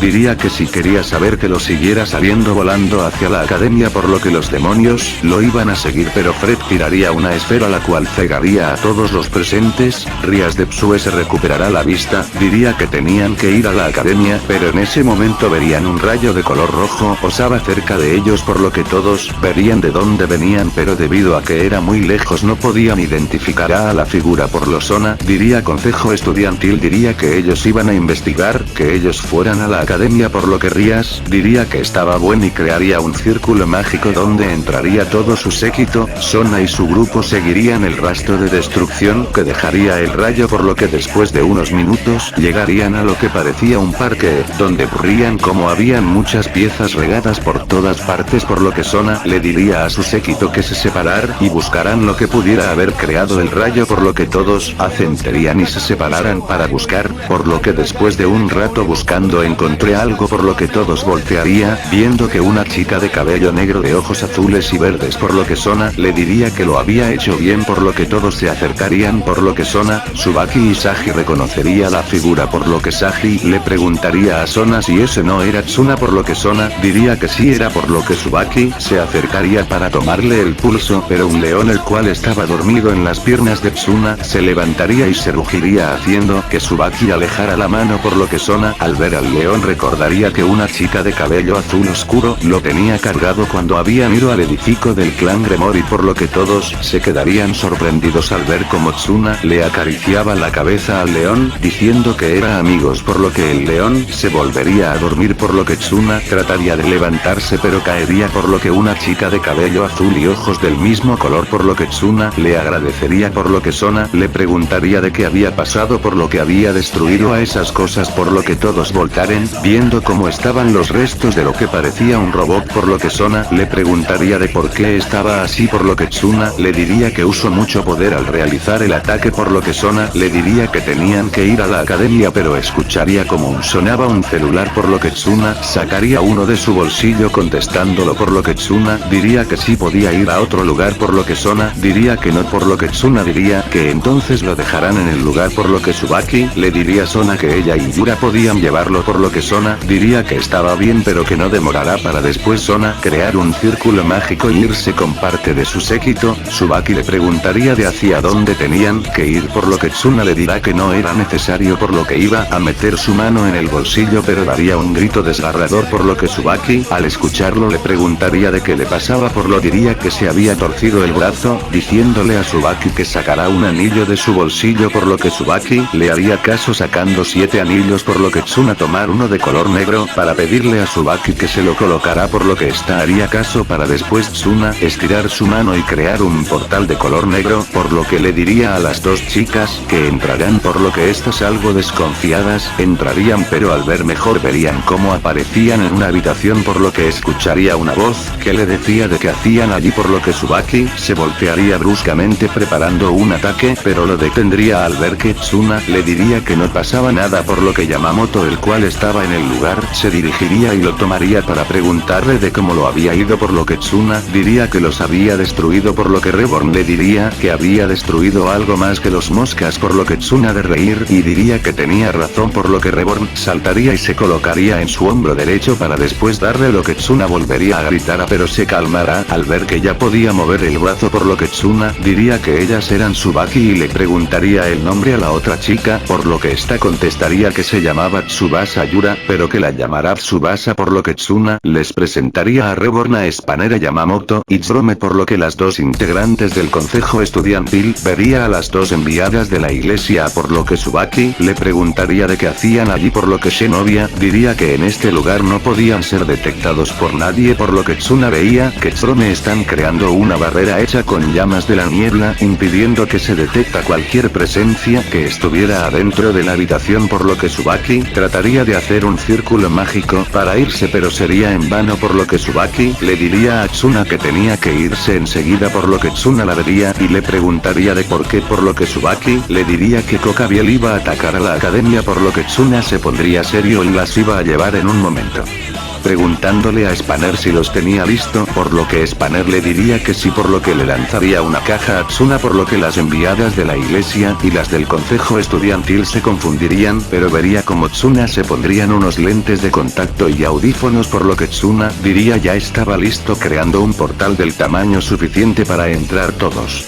diría que si quería saber que lo siguiera saliendo volando hacia la academia por lo que los demonios lo iban a seguir, pero Fred tiraría una esfera la cual cegaría a todos los presentes. Rías de Psue se recuperará la vista, diría que tenían que ir a la academia, pero en ese momento verían un rayo de color rojo posaba cerca de ellos por lo que todos verían de dónde venían, pero debido a que era muy lejos no podían identificar a la figura por lo zona. Diría consejo estudiantil, diría que ellos iban a investigar, que ellos fueran a la academia por lo que Rías diría que estaba bueno y crearía un círculo mágico donde entraría todo su séquito. Sona y su grupo seguirían el rastro de destrucción que dejaría el rayo por lo que después de unos minutos llegarían a lo que parecía un parque, donde ocurrían como habían muchas piezas regadas por todas partes por lo que Sona le diría a su séquito que se separar y buscarán lo que pudiera haber creado el rayo por lo que todos asentarían y se separaran para buscar, por lo que después de un rato buscando encontré algo por lo que todos voltearía, viendo que una chica de cabello negro de ojos azules y verdes por lo que Sona le diría que lo había hecho bien por lo que todos se acercarían por lo que Sona, Tsubaki y Sagi reconocería la figura por lo que Sagi le preguntaría a Sona si ese no era Tsuna por lo que Sona diría que sí era por lo que Tsubaki se acercaría para tomarle el pulso, pero un león el cual estaba dormido en las piernas de Tsuna se levantaría y se rugiría haciendo que Tsubaki alejara la mano por lo que Sona al ver al león recordaría que una chica de cabello azul oscuro lo tenía cargado cuando habían ido al edificio del clan Gremori por lo que todos se quedarían sorprendidos al ver como Tsuna le acariciaba la cabeza al león diciendo que eran amigos por lo que el león se volvería a dormir por lo que Tsuna trataría de levantarse pero caería por lo que una chica de cabello azul y ojos del mismo color por lo que Tsuna le agradecería por lo que Sona le preguntaría de qué había pasado por lo que había destruido a esas cosas por lo que todos voltaren viendo cómo estaban los restos de lo que parecía un robot por lo que Sona le preguntaría de por qué estaba así por lo que Tsuna le diría que usó mucho poder al realizar el ataque por lo que Sona le diría que tenían que ir a la academia pero escucharía como sonaba un celular por lo que Tsuna sacaría uno de su bolsillo contestándolo por lo que Tsuna diría que sí podía ir a otro lugar por lo que Sona diría que no por lo que Tsuna diría que entonces lo dejarán en el lugar por lo que Tsubaki le diría a Sona que ella y Yura podían llevarlo por lo que Sona diría que estaba bien pero que no demorará para después Sona crear un círculo mágico e irse con parte de su séquito. Tsubaki le preguntaría de hacia dónde tenían que ir por lo que Tsuna le dirá que no era necesario por lo que iba a meter su mano en el bolsillo pero daría un grito desgarrador por lo que Tsubaki al escucharlo le preguntaría de qué le pasaba por lo diría que se había torcido el brazo, diciéndole a Tsubaki que sacará un anillo de su bolsillo por lo que Tsubaki le haría caso sacando 7 anillos por lo que Tsuna tomar uno de color negro para pedirle a Tsubaki que se lo colocará por lo que esta haría caso para después Tsuna estirar su mano y crear un portal de color negro por lo que le diría a las dos chicas que entrarán por lo que estas algo desconfiadas entrarían pero al ver mejor verían cómo aparecían en una habitación por lo que escucharía una voz que le decía de qué hacían allí por lo que Tsubaki se voltearía bruscamente preparando un ataque pero lo detendría al ver que Tsuna le diría que no pasaba nada por lo que Yamamoto el cual estaba en el lugar se dirigiría y lo tomaría para preguntarle de cómo lo había ido por lo que Tsuna diría que los había destruido por lo que Reborn le diría que había destruido algo más que los moscas por lo que Tsuna de reír y diría que tenía razón por lo que Reborn saltaría y se colocaría en su hombro derecho para después darle lo que Tsuna volvería a gritar pero se calmará al ver que ya podía mover el brazo por lo que Tsuna diría que ellas eran Tsubaki y le preguntaría el nombre a la otra chica por lo que esta contestaría que se llamaba Tsubasa Yura pero que la llamará Tsubasa por lo que Tsuna les presentaría a Reborn, a Spanner, Yamamoto y Jerome por lo que las dos integrantes del consejo estudiantil vería a las dos enviadas de la iglesia por lo que Tsubaki le preguntaría de qué hacían allí por lo que Shinobi diría que en este lugar no podían ser detectados por nadie por lo que Tsuna veía que Jerome están creando una barrera hecha con llamas de la niebla impidiendo que se detecta cualquier presencia que estuviera adentro de la habitación por lo que Tsubaki trataría de hacer un círculo mágico para irse pero sería en vano por lo que Tsubaki le diría a Tsuna que tenía que irse enseguida por lo que Tsuna la vería y le preguntaría de por qué por lo que Tsubaki le diría que Kokabiel iba a atacar a la academia por lo que Tsuna se pondría serio y las iba a llevar en un momento. preguntándole a Spanner si los tenía listo, por lo que Spanner le diría que sí, por lo que le lanzaría una caja a Tsuna, por lo que las enviadas de la iglesia y las del consejo estudiantil se confundirían, pero vería como Tsuna se pondrían unos lentes de contacto y audífonos, por lo que Tsuna diría ya estaba listo, creando un portal del tamaño suficiente para entrar todos.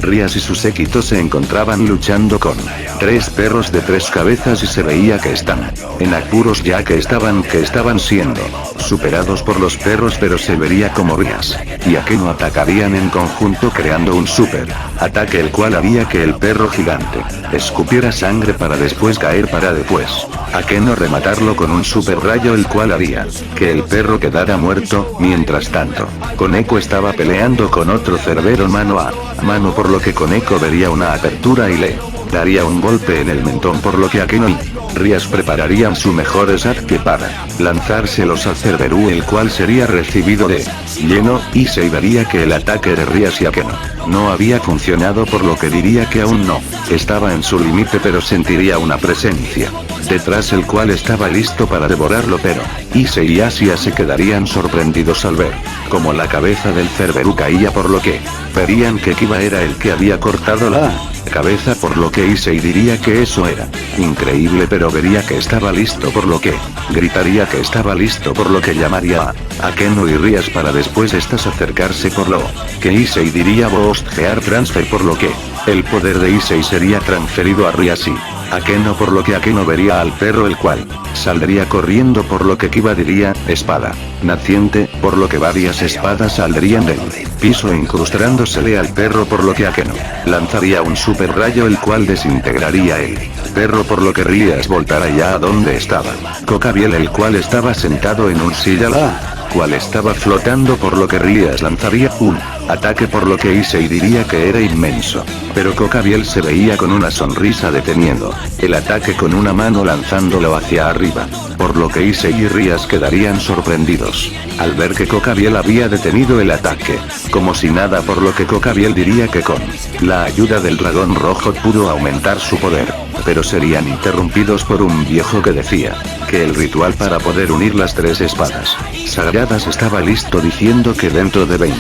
Rias y su séquito se encontraban luchando con 3 perros de 3 cabezas y se veía que están en apuros, ya que estaban siendo superados por los perros, pero se vería como Rias y Akeno atacarían en conjunto creando un super ataque, el cual haría que el perro gigante escupiera sangre para después caer, para después Akeno rematarlo con un super rayo, el cual haría que el perro quedara muerto. Mientras tanto, Koneko estaba peleando con otro cerbero mano a mano, por lo que Koneko vería una apertura y le daría un golpe en el mentón, por lo que Akeno y Rias prepararían su mejor ataque para lanzárselos al Cerberú, el cual sería recibido de lleno, y se vería que el ataque de Rias y Akeno no había funcionado, por lo que diría que aún no estaba en su límite, pero sentiría una presencia detrás, el cual estaba listo para devorarlo, pero Issei y Asia se quedarían sorprendidos al ver como la cabeza del Cerberú caía, por lo que verían que Kiba era el que había cortado la cabeza, por lo que Issei diría que eso era increíble, pero vería que estaba listo, por lo que gritaría que estaba listo, por lo que llamaría a Akeno y Rias para después estas acercarse, por lo que Issei diría Boost Gear Transfer, por lo que el poder de Issei sería transferido a Rias y Akeno, por lo que Akeno vería al perro, el cual saldría corriendo, por lo que Kiba diría espada naciente, por lo que varias espadas saldrían del piso incrustándosele al perro, por lo que Akeno lanzaría un super rayo, el cual desintegraría el perro, por lo que Rias voltará ya a donde estaba Kokabiel, el cual estaba sentado en un silla, la cual estaba flotando, por lo que Rias lanzaría un ataque, por lo que Issei diría que era inmenso, pero Kokabiel se veía con una sonrisa deteniendo el ataque con una mano lanzándolo hacia arriba, por lo que Issei y Rias quedarían sorprendidos al ver que Kokabiel había detenido el ataque como si nada, por lo que Kokabiel diría que con la ayuda del dragón rojo pudo aumentar su poder, pero serían interrumpidos por un viejo que decía que el ritual para poder unir las 3 espadas sagradas estaba listo, diciendo que dentro de 20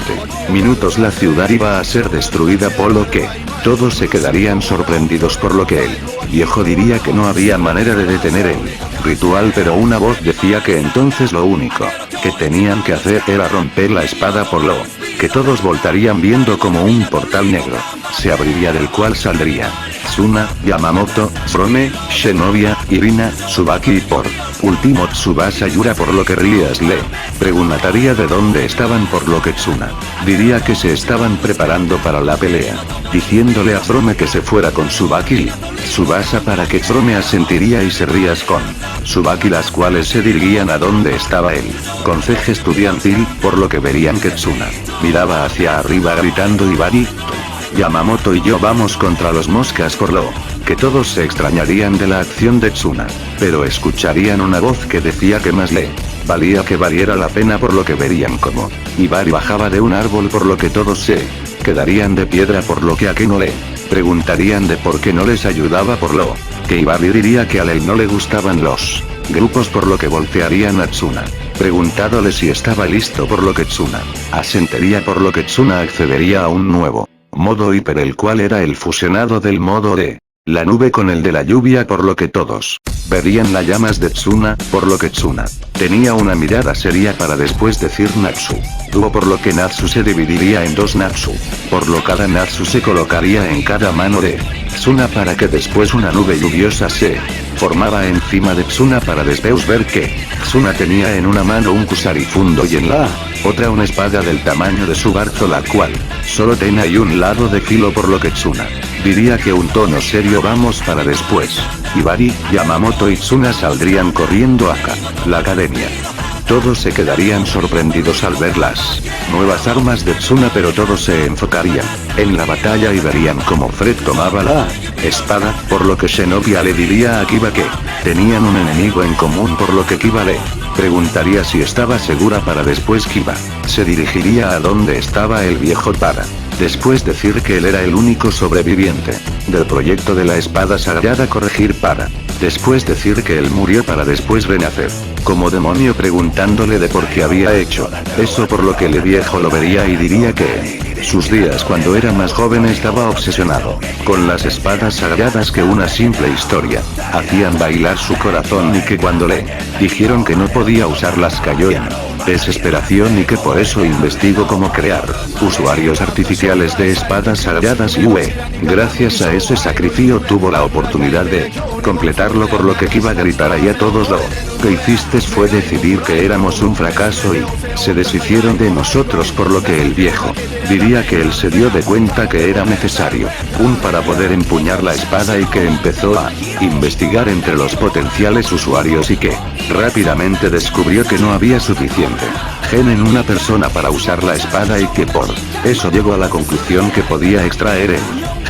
minutos la ciudad iba a ser destruida, por lo que todos se quedarían sorprendidos, por lo que el viejo diría que no había manera de detener el ritual, pero una voz decía que entonces lo único que tenían que hacer era romper la espada, por lo que todos voltarían viendo como un portal negro se abriría, del cual saldría Tsuna, Yamamoto, Frome, Shinobi, Irina, Tsubaki y por último Tsubasa Yura, por lo que Rias le preguntaría de dónde estaban, por lo que Tsuna diría que se estaban preparando para la pelea, diciéndole a Frome que se fuera con Tsubaki y Tsubasa, para que Frome asentiría y se Rias con Tsubaki, las cuales se dirigirían a donde estaba el consejo estudiantil, por lo que verían que Tsuna miraba hacia arriba gritando Ibari, Yamamoto y yo vamos contra los moscas, por lo que todos se extrañarían de la acción de Tsuna, pero escucharían una voz que decía que más le valía que valiera la pena, por lo que verían como Ibari bajaba de un árbol, por lo que todos se quedarían de piedra, por lo que a Akeno le preguntarían de por qué no les ayudaba, por lo que Ibari diría que a él no le gustaban los grupos, por lo que voltearían a Tsuna preguntándole si estaba listo, por lo que Tsuna asentiría, por lo que Tsuna accedería a un nuevo modo hiper, el cual era el fusionado del modo de la nube con el de la lluvia, por lo que todos verían las llamas de Tsuna, por lo que Tsuna tenía una mirada seria para después decir Natsu. Tuvo, por lo que Natsu se dividiría en 2 Natsu, por lo cada Natsu se colocaría en cada mano de Tsuna, para que después una nube lluviosa se formaba encima de Tsuna, para después ver que Tsuna tenía en una mano un kusarifundo y en la otra una espada del tamaño de su barzo, la cual solo tenía un lado de filo, por lo que Tsuna diría que un tono serio vamos, para después Ibari, Yamamoto y Tsuna saldrían corriendo acá la academia. Todos se quedarían sorprendidos al ver las nuevas armas de Tsuna, pero todos se enfocarían en la batalla y verían como Fred tomaba la espada, por lo que Shinobi le diría a Kiba que tenían un enemigo en común, por lo que Kiba le preguntaría si estaba segura, para después Kiba se dirigiría a donde estaba el viejo para después decir que él era el único sobreviviente del proyecto de la espada sagrada, corregir para Después decir que él murió para después renacer. Como demonio preguntándole de por qué había hecho eso, por lo que el viejo lo vería y diría que sus días cuando era más joven estaba obsesionado con las espadas sagradas, que una simple historia hacían bailar su corazón, y que cuando le dijeron que no podía usarlas cayó en desesperación y que por eso investigó cómo crear usuarios artificiales de espadas sagradas y gracias a ese sacrificio tuvo la oportunidad de completarlo, por lo que iba a gritar ahí a todos: lo que hiciste fue decidir que éramos un fracaso y se deshicieron de nosotros, por lo que el viejo diría que él se dio de cuenta que era necesario para poder empuñar la espada, y que empezó a investigar entre los potenciales usuarios y que rápidamente descubrió que no había suficiente gen en una persona para usar la espada, y que por eso llegó a la conclusión que podía extraer el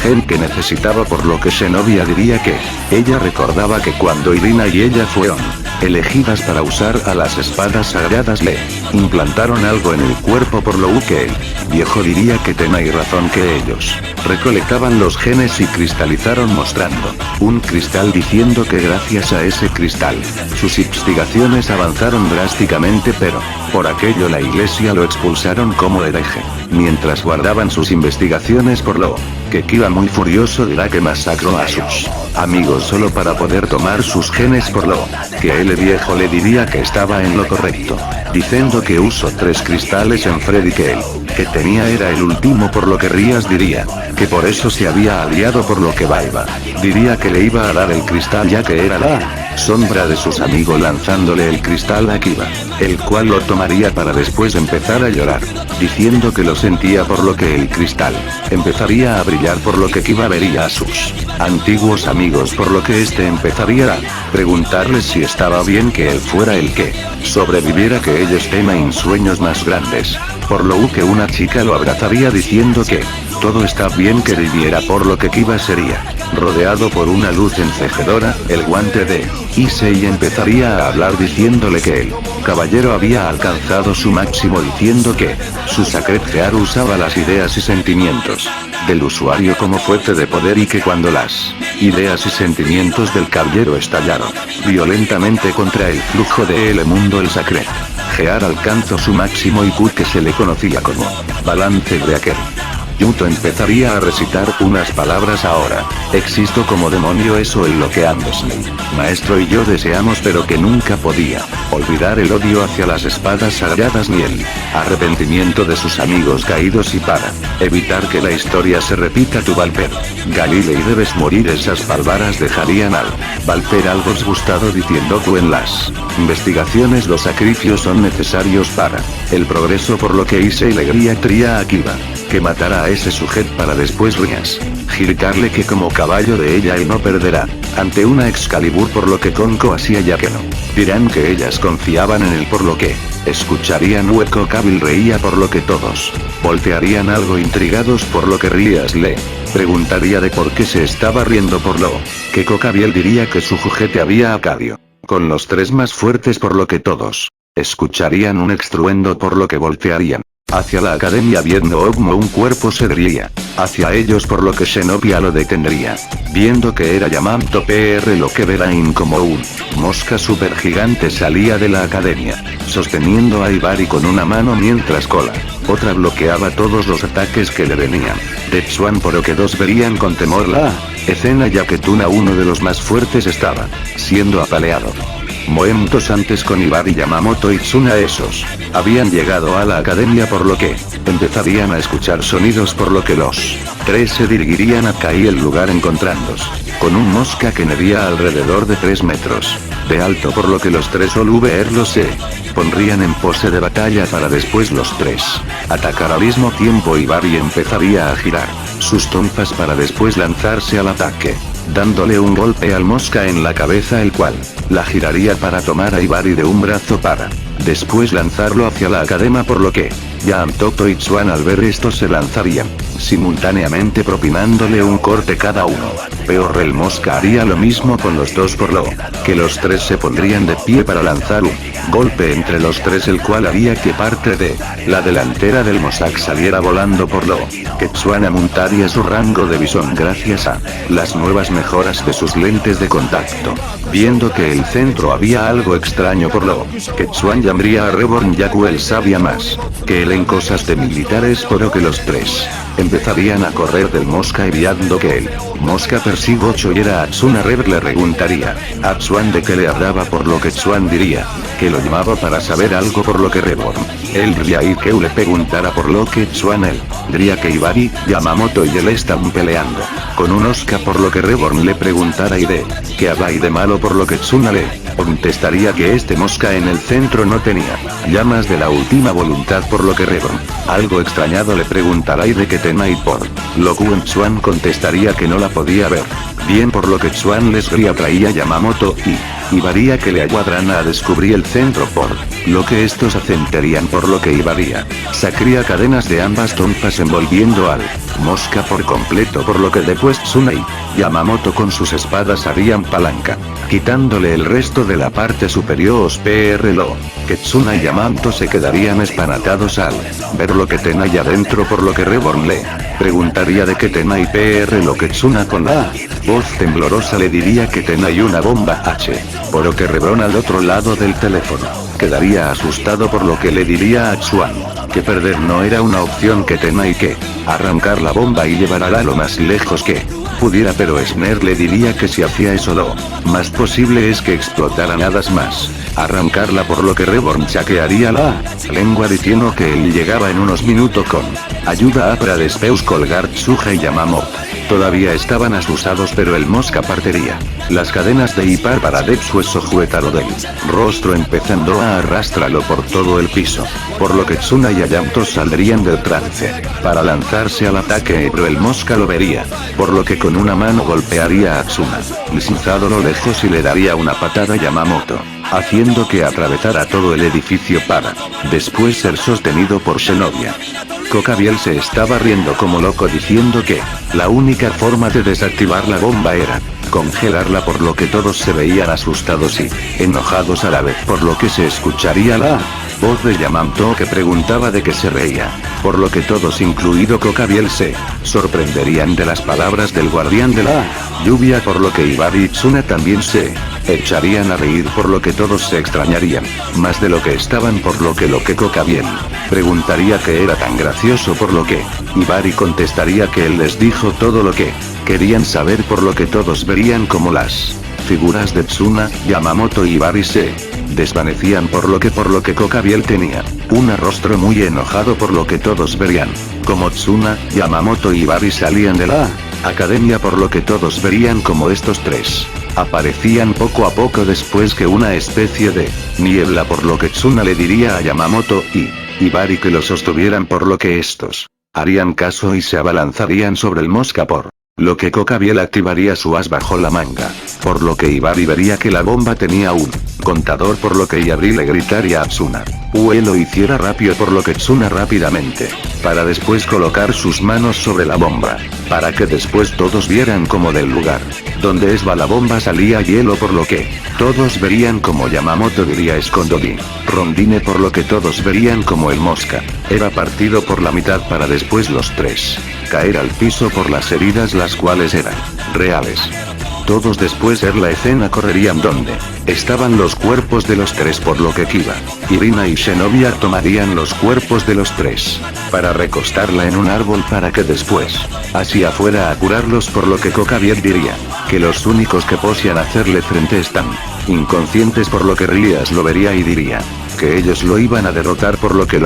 gen que necesitaba, por lo que Zenobia diría que ella recordaba que cuando Irina y ella fueron elegidas para usar a las espadas sagradas le implantaron algo en el cuerpo, por lo que el viejo diría que tenía razón, que ellos recolectaban los genes y cristalizaron, mostrando un cristal, diciendo que gracias a ese cristal sus investigaciones avanzaron drásticamente, pero por aquello la iglesia lo expulsaron como hereje mientras guardaban sus investigaciones, por lo que Kiba, muy furioso, dirá que masacró a sus amigos solo para poder tomar sus genes, por lo que el viejo le diría que estaba en lo correcto, diciendo que usó 3 cristales en Freddy, que él que tenía era el último, por lo que Rías diría que por eso se había aliado, por lo que Baiba diría que le iba a dar el cristal, ya que era la sombra de sus amigos lanzándole el cristal a Kiba, el cual lo tomaría para después empezar a llorar, diciendo que lo sentía, por lo que el cristal empezaría a brillar, por lo que Kiba vería a sus antiguos amigos, por lo que este empezaría a preguntarles si estaba bien que él fuera el que sobreviviera, que ellos tenían sueños más grandes, por lo que una chica lo abrazaría diciendo que todo está bien que viviera, por lo que Kiba sería rodeado por una luz encegedora, el guante de Issei empezaría a hablar diciéndole que el caballero había alcanzado su máximo, diciendo que su Sacred Heart usaba las ideas y sentimientos del usuario como fuente de poder, y que cuando las ideas y sentimientos del caballero estallaron violentamente contra el flujo de el mundo, el Sacred Heart alcanzó su máximo IQ, que se le conocía como balance de aquel. Yuto empezaría a recitar unas palabras: ahora existo como demonio, eso es lo que ambos, mi maestro y yo deseamos, pero que nunca podía olvidar el odio hacia las espadas sagradas ni el arrepentimiento de sus amigos caídos, y para evitar que la historia se repita, tu Valper Galilei debes morir. Esas palabras dejarían al Valper algo disgustado, diciendo que en las investigaciones los sacrificios son necesarios para el progreso, por lo que Issei le gritaría a Kiba que matará a ese sujeto para después Rías gritarle que como caballo de ella él no perderá ante una Excalibur, por lo que Konko hacía ya que no dirán que ellas confiaban en él, por lo que escucharían hueco. Kabil reía, por lo que todos voltearían algo intrigados, por lo que Rías le preguntaría de por qué se estaba riendo, por lo que Kokabiel diría que su juguete había acabado con los 3 más fuertes, por lo que todos escucharían un estruendo, por lo que voltearían hacia la academia, viendo como un cuerpo se diría hacia ellos, por lo que Zenobia lo detendría, viendo que era Yamato PR, lo que verán como un mosca super gigante salía de la academia, sosteniendo a Ibari con una mano, mientras con la otra bloqueaba todos los ataques que le venían de Swan, por lo que dos verían con temor la escena, ya que Tuna, uno de los más fuertes, estaba siendo apaleado. Momentos antes, con Ibari, Yamamoto y Tsuna, esos habían llegado a la academia, por lo que empezarían a escuchar sonidos, por lo que los 3 se dirigirían a Kai, el lugar encontrándose con un mosca que medía alrededor de 3 metros de alto, por lo que los 3 verlos se pondrían en pose de batalla para después los 3 atacar al mismo tiempo. Ibari empezaría a girar sus tonfas para después lanzarse al ataque, dándole un golpe al mosca en la cabeza, el cual la giraría para tomar a Ibari de un brazo para después lanzarlo hacia la academia, por lo que Yamamoto y Swan al ver esto se lanzarían simultáneamente propinándole un corte cada uno. Peor, el Mosca haría lo mismo con los dos, por lo que los tres se pondrían de pie para lanzar un golpe entre los tres, el cual haría que parte de la delantera del Mossack saliera volando, por lo que Swan aumentaría su rango de visión gracias a las nuevas mejoras de sus lentes de contacto. Viendo que el centro había algo extraño, por lo que Swan llamaría a Reborn, ya que él sabía más que él en cosas de militares, por lo que los tres empezarían a correr del Mosca, y viendo que el Mosca persigue 8 y era a Tsuna, Reborn le preguntaría a Swan de qué le hablaba, por lo que Swan diría que lo llamaba para saber algo, por lo que Reborn él diría y que le preguntara, por lo que Swan él diría que Ibari, Yamamoto y él están peleando con un Oscar, por lo que Reborn le preguntara y de que había de malo, por lo que Tsuna le contestaría que este Mosca en el centro no tenía llamas de la última voluntad, por lo que Reborn algo extrañado le preguntará y de que tenía, y por lo que Swan contestaría que no la podía ver bien, por lo que Swan les traía a Yamamoto y Ibaría que le ayudaran a descubrir el centro, por lo que estos asentarían, por lo que Ibaría sacaría cadenas de ambas trompas envolviendo al Mosca por completo, por lo que después Tsuna y Yamamoto con sus espadas harían palanca, quitándole el resto de la parte superior, lo que Tsuna y Yamamoto se quedarían espantados al ver lo que tenía allá adentro, por lo que Reborn le preguntaría de qué tenía y lo que Tsuna con la voz temblorosa le diría que tenía una bomba H, por lo que Reborn al otro lado del teléfono quedaría asustado, por lo que le diría a Swan que perder no era una opción, que tenía y que arrancar la bomba y llevarla lo más lejos que pudiera, pero Sner le diría que si hacía eso lo más posible es que explotara nada más arrancarla, por lo que Reborn chaquearía la lengua diciendo que él llegaba en unos minutos con ayuda para después colgar Tsuja y Yamamoto. Todavía estaban asustados, pero el Mosca partiría las cadenas de Ipar para después sujetarlo del rostro, empezando a arrastrarlo por todo el piso, por lo que Tsuna y Yamamoto saldrían del trance para lanzarse al ataque, pero el Mosca lo vería, por lo que con una mano golpearía a Tsuna, deslizado lo lejos, y le daría una patada a Yamamoto, haciendo que atravesara todo el edificio para después ser sostenido por Shinobi. Cocabiel se estaba riendo como loco diciendo que la única forma de desactivar la bomba era congelarla, por lo que todos se veían asustados y enojados a la vez, por lo que se escucharía la voz de Yamamoto que preguntaba de qué se reía, por lo que todos incluido Cocabiel se sorprenderían de las palabras del guardián de la lluvia, por lo que Ibari y Tsuna también se echarían a reír, por lo que todos se extrañarían más de lo que estaban, por lo que Cocabiel preguntaría qué era tan gracioso, por lo que Ibari contestaría que él les dijo todo lo que querían saber, por lo que todos verían como las figuras de Tsuna, Yamamoto y Ibari se desvanecían, por lo que Cocabiel tenía un rostro muy enojado, por lo que todos verían como Tsuna, Yamamoto y Ibari salían de la academia, por lo que todos verían como estos tres aparecían poco a poco después que una especie de niebla, por lo que Tsuna le diría a Yamamoto y Ibari que lo sostuvieran, por lo que estos harían caso y se abalanzarían sobre el Mosca, por lo que Cocabiel activaría su as bajo la manga, por lo que Ibari vería que la bomba tenía un contador, por lo que Ibari le gritaría a Tsuna lo hiciera rápido, por lo que Tsuna rápidamente para después colocar sus manos sobre la bomba, para que después todos vieran como del lugar donde la bomba salía hielo, por lo que todos verían como Yamamoto diría escondodín rondine, por lo que todos verían como el Mosca era partido por la mitad para después los tres caer al piso por las heridas, las cuales eran reales. Todos después de la escena correrían donde estaban los cuerpos de los tres, por lo que Kiba, Irina y Shinobi tomarían los cuerpos de los tres para recostarla en un árbol para que después así afuera a curarlos, por lo que Cocabiel diría que los únicos que podían hacerle frente están inconscientes, por lo que Rías lo vería y diría que ellos lo iban a derrotar, por lo que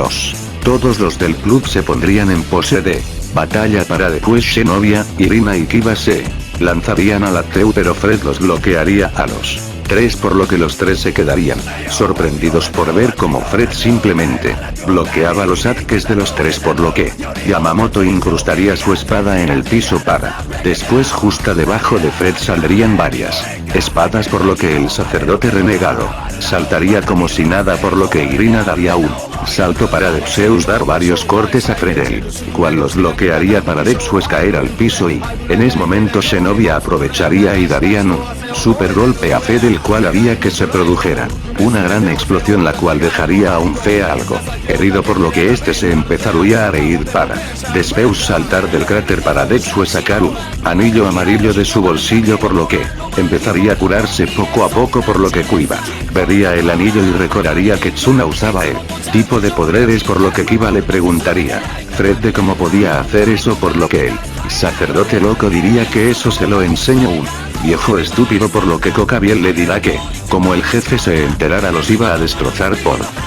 todos los del club se pondrían en pose de batalla para después Shinobi, Irina y Kiba se lanzarían al ateu, pero Fred los bloquearía a los 3 por lo que los tres se quedarían sorprendidos por ver cómo Fred simplemente bloqueaba los ataques de los tres, por lo que Yamamoto incrustaría su espada en el piso para después justo debajo de Fred saldrían varias espadas, por lo que el sacerdote renegado saltaría como si nada, por lo que Irina daría un salto para Zeus dar varios cortes a Fred, el cual los bloquearía para Zeus caer al piso, y en ese momento Shinobi aprovecharía y darían un super golpe a Fred, el cual haría que se produjera una gran explosión, la cual dejaría a un Fea algo herido, por lo que este se empezaría a reír para después saltar del cráter para Zeus sacar un anillo amarillo de su bolsillo, por lo que empezaría a curarse poco a poco, por lo que Kuiba vería el anillo y recordaría que Tsuna usaba el tipo de poderes, por lo que Kiba le preguntaría Fred de cómo podía hacer eso, por lo que el sacerdote loco diría que eso se lo enseñó un viejo estúpido, por lo que Coca bien le dirá que como el jefe se enterara los iba a destrozar,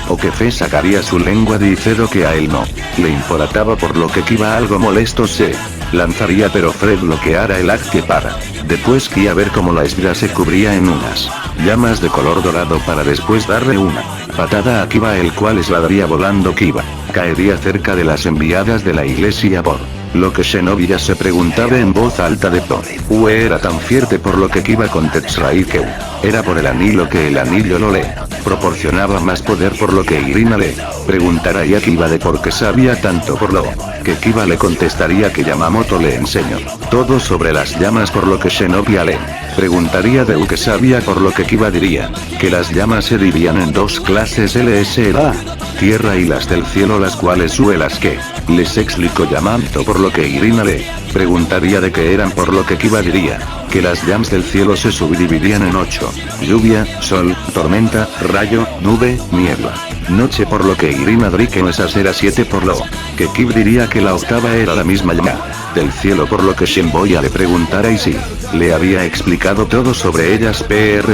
o que Fe sacaría su lengua diciendo que a él no le importaba, por lo que Kiba algo molesto se lanzaría, pero Fred bloqueara el ataque para después que a ver cómo la espada se cubría en unas llamas de color dorado para después darle una patada a Kiba, el cual esladaría volando. Kiba caería cerca de las enviadas de la iglesia, por lo que Shinobi ya se preguntaba en voz alta de por era tan fuerte, por lo que Kiba contestaría que era por el anillo, que el anillo lo le proporcionaba más poder, por lo que Irina le preguntaría a Kiba de por qué sabía tanto, por lo que Kiba le contestaría que Yamamoto le enseñó todo sobre las llamas, por lo que Shinobi le preguntaría de qué sabía, por lo que Kiba diría que las llamas se dividían en dos clases, la tierra y las del cielo, las cuales las que les explicó Yamamoto, por lo que Irina le preguntaría de qué eran, por lo que Kiba diría que las llamas del cielo se subdividían en 8: lluvia, sol, tormenta, rayo, nube, niebla, noche, por lo que Irina diría que esas eran 7, por lo que Kib diría que la octava era la misma llama del cielo, por lo que Shenboya le preguntara y si le había explicado todo sobre ellas,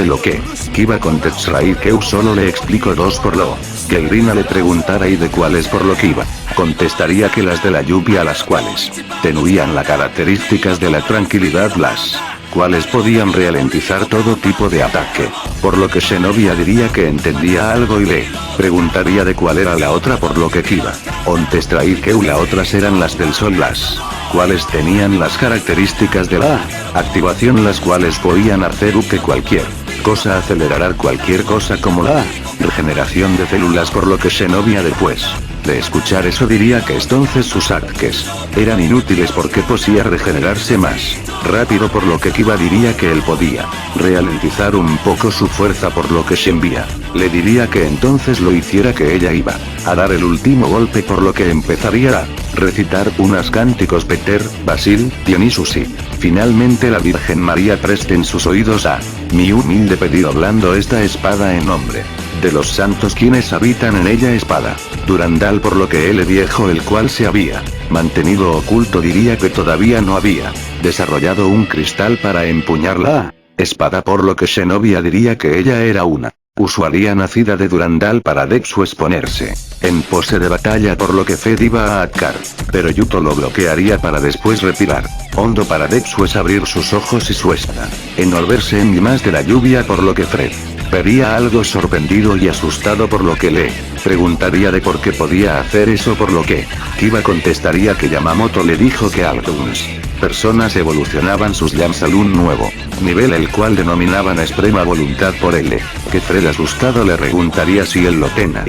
lo que Kiba contestaría que solo le explicó 2, por lo que Irina le preguntara y de cuáles, por lo que Kiba contestaría que las de la lluvia, las cuales tenían las características de la tranquilidad, las cuales podían ralentizar todo tipo de ataque, por lo que Shinobi diría que entendía algo y le preguntaría de cuál era la otra, por lo que Kiba contestaría que las otras eran las del sol, las cuales tenían las características de la activación, las cuales podían hacer que cualquier cosa acelerara cualquier cosa, como la regeneración de células, por lo que Shinobi después de escuchar eso diría que entonces sus ataques eran inútiles porque podía regenerarse más rápido, por lo que Kiba diría que él podía ralentizar un poco su fuerza, por lo que Shenbia le diría que entonces lo hiciera, que ella iba a dar el último golpe, por lo que empezaría a recitar unos cánticos Peter, Basil, Dionisus y finalmente la Virgen María presten sus oídos a mi humilde pedido, hablando esta espada en nombre de los santos quienes habitan en ella, espada Durandal, por lo que el viejo, el cual se había mantenido oculto, diría que todavía no había desarrollado un cristal para empuñar la espada, por lo que Shinobi diría que ella era una usuaria nacida de Durandal para Zeus ponerse en pose de batalla, por lo que Fed iba a atacar, pero Yuto lo bloquearía para después retirar hondo para Zeus abrir sus ojos y su espada envolverse en llamas de la lluvia, por lo que Fred vería algo sorprendido y asustado, por lo que le preguntaría de por qué podía hacer eso, por lo que Kiba contestaría que Yamamoto le dijo que algunas personas evolucionaban sus llamas al un nuevo nivel, el cual denominaban extrema voluntad, por él que Fred asustado le preguntaría si él lo tenía,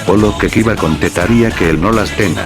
o lo que Kiba contestaría que él no las tenía,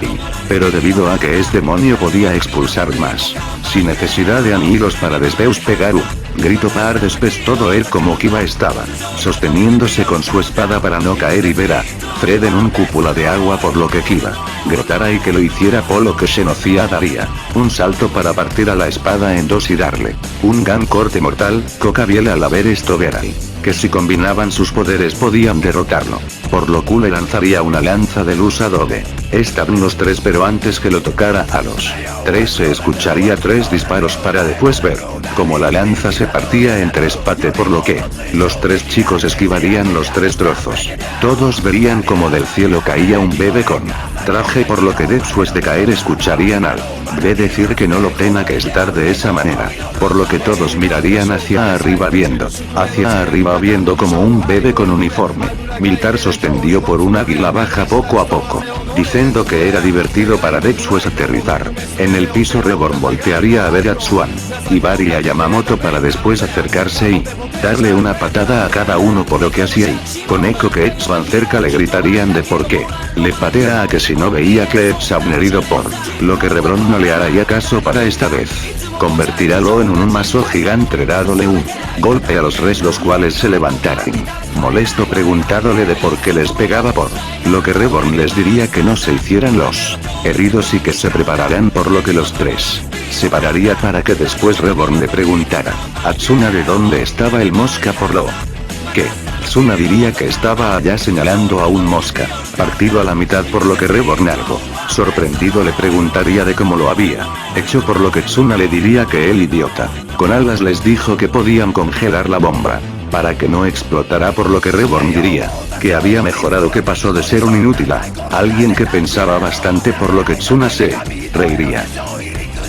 pero debido a que es demonio podía expulsar más sin necesidad de anillos para después pegar un grito para después todo él como Kiba estaba sosteniéndose con su espada para no caer y ver a Fred en un cúpula de agua, por lo que Kiba gritara y que lo hiciera, por lo que Shenocia daría un salto para partir a la espada en dos y darle un gran corte mortal. Coca Biel al ver esto verá que si combinaban sus poderes podían derrotarlo, por lo que le lanzaría una lanza de luz adobe Estaban los tres, pero antes que lo tocara a los tres se escucharía 3 disparos para después ver como la lanza se partía en 3 partes, por lo que los 3 chicos esquivarían los 3 trozos. Todos verían como del cielo caía un bebé con traje, por lo que después de caer escucharían al bebé decir que no lo tenga que estar de esa manera, por lo que todos mirarían hacia arriba viendo como un bebé con uniforme militar suspendido por un águila baja poco a poco, diciendo que era divertido para después aterrizar en el piso. Reborn voltearía a ver a Tsuan, Ibari y a Yamamoto para después acercarse y darle una patada a cada uno, por lo que así con eco que van cerca le gritarían de por qué le patea a que si no veía que han herido, por lo que Reborn no le haría caso para esta vez. Convertirálo en un mazo gigante dándole un golpe a los res, los cuales se levantaran molesto preguntándole de por qué les pegaba, por lo que Reborn les diría que no se hicieran los heridos y que se prepararan, por lo que los tres se pararía para que después Reborn le preguntara a Tsuna de dónde estaba el mosca, por lo que Tsuna diría que estaba allá señalando a un mosca partido a la mitad, por lo que Reborn algo sorprendido le preguntaría de cómo lo había hecho, por lo que Tsuna le diría que el idiota con alas les dijo que podían congelar la bomba para que no explotara, por lo que Reborn diría que había mejorado, que pasó de ser un inútil a alguien que pensaba bastante, por lo que Tsuna se reiría.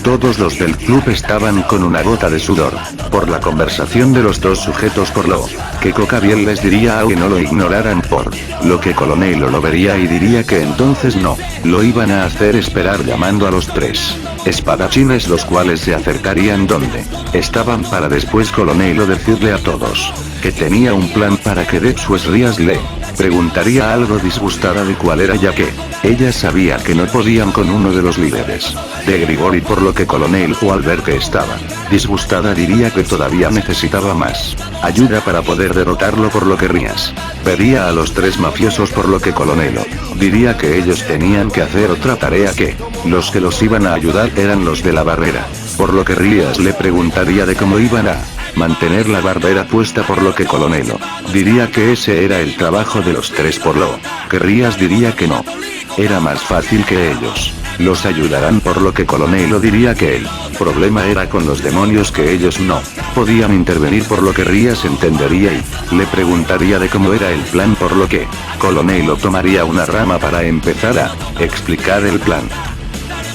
Todos los del club estaban con una gota de sudor por la conversación de los dos sujetos, por lo que Coca bien les diría a que no lo ignoraran, por lo que Colonel lo vería y diría que entonces no lo iban a hacer esperar, llamando a los 3 espadachines, los cuales se acercarían donde estaban para después Colonel decirle a todos que tenía un plan para que después Rías le preguntaría algo disgustada de cuál era, ya que ella sabía que no podían con uno de los líderes de Grigori, por lo que Colonel o al ver que estaba disgustada diría que todavía necesitaba más ayuda para poder derrotarlo, por lo que Rías vería a los 3 mafiosos, por lo que Colonel diría que ellos tenían que hacer otra tarea, que los que los iban a ayudar eran los de la barrera, por lo que Rías le preguntaría de cómo iban a mantener la barrera puesta, por lo que Colonel diría que ese era el trabajo de los 3, por lo que Rías diría que no era más fácil que ellos los ayudarán, por lo que Colonel diría que el problema era con los demonios, que ellos no podían intervenir, por lo que Rías entendería y le preguntaría de cómo era el plan, por lo que Colonel tomaría una rama para empezar a explicar el plan.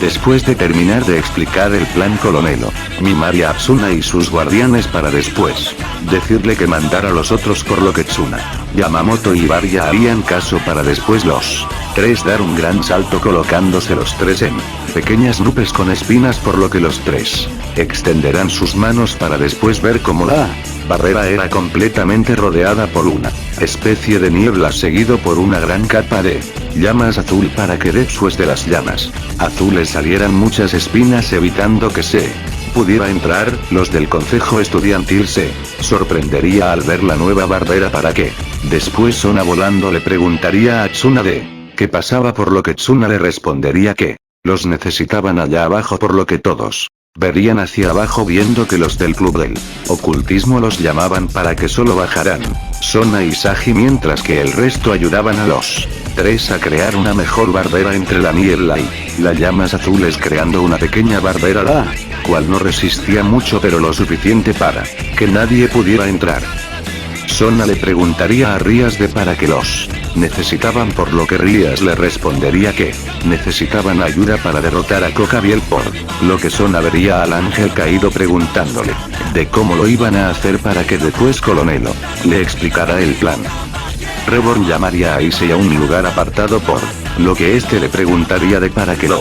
Después de terminar de explicar el plan, Colonel mimaría a Tsuna y sus guardianes para después decirle que mandara a los otros, por lo que Tsuna, Yamamoto y Ibari harían caso para después los 3 dar un gran salto, colocándose los 3 en pequeñas nubes con espinas, por lo que los 3 extenderán sus manos para después ver cómo la barrera era completamente rodeada por una especie de niebla, seguido por una gran capa de llamas azul, para que después de las llamas azules salieran muchas espinas, evitando que se pudiera entrar. Los del consejo estudiantil se sorprendería al ver la nueva barrera, para que después Sona volando le preguntaría a Tsuna de qué pasaba, por lo que Tsuna le respondería que los necesitaban allá abajo, por lo que todos verían hacia abajo, viendo que los del club del ocultismo los llamaban para que solo bajaran Sona y Sagi, mientras que el resto ayudaban a los 3 a crear una mejor barrera entre la niebla y las llamas azules, creando una pequeña barrera la cual no resistía mucho, pero lo suficiente para que nadie pudiera entrar. Sona le preguntaría a Rías de para qué los necesitaban, por lo que Rías le respondería que necesitaban ayuda para derrotar a Cocabiel, por lo que Sona vería al ángel caído preguntándole de cómo lo iban a hacer, para que después Colonel le explicara el plan. Reborn llamaría a Issei a un lugar apartado, por lo que este le preguntaría de para qué lo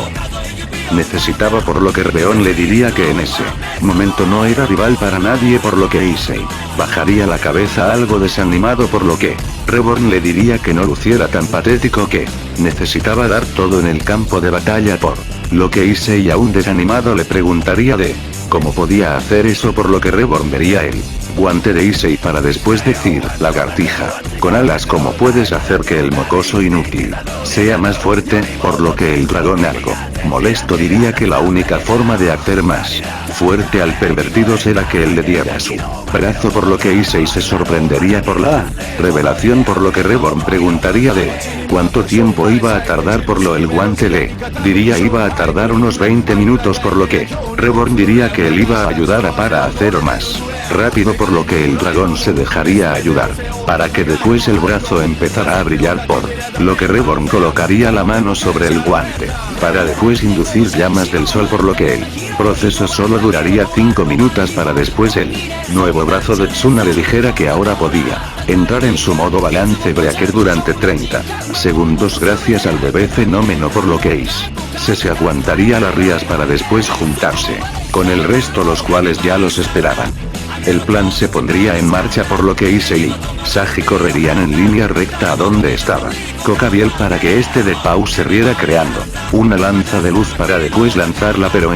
necesitaba, por lo que Reborn le diría que en ese momento no era rival para nadie, por lo que Issei bajaría la cabeza algo desanimado, por lo que Reborn le diría que no luciera tan patético, que necesitaba dar todo en el campo de batalla, por lo que Issei aún desanimado le preguntaría de cómo podía hacer eso, por lo que Reborn vería el guante de Issei para después decir, lagartija, con alas como puedes hacer que el mocoso inútil sea más fuerte, por lo que el dragón algo molesto diría que la única forma de hacer más fuerte al pervertido será que él le diera su brazo, por lo que Issei se sorprendería por la revelación, por lo que Reborn preguntaría de cuánto tiempo iba a tardar, por lo el guante le diría iba a tardar unos 20 minutos, por lo que Reborn diría que él iba a ayudar a para hacer más rápido, por lo que el dragón se dejaría ayudar para que después el brazo empezara a brillar, por lo que Reborn colocaría la mano sobre el guante para después inducir llamas del sol, por lo que el proceso solo duraría 5 minutos para después el nuevo brazo de Tsuna le dijera que ahora podía entrar en su modo balance breaker durante 30 segundos gracias al bebé fenómeno, por lo que se aguantaría las rías para después juntarse con el resto, los cuales ya los esperaban. El plan se pondría en marcha, por lo que Issei y Sagi correrían en línea recta a donde estaba Cocabiel para que este de Pau se riera creando una lanza de luz para después lanzarla, pero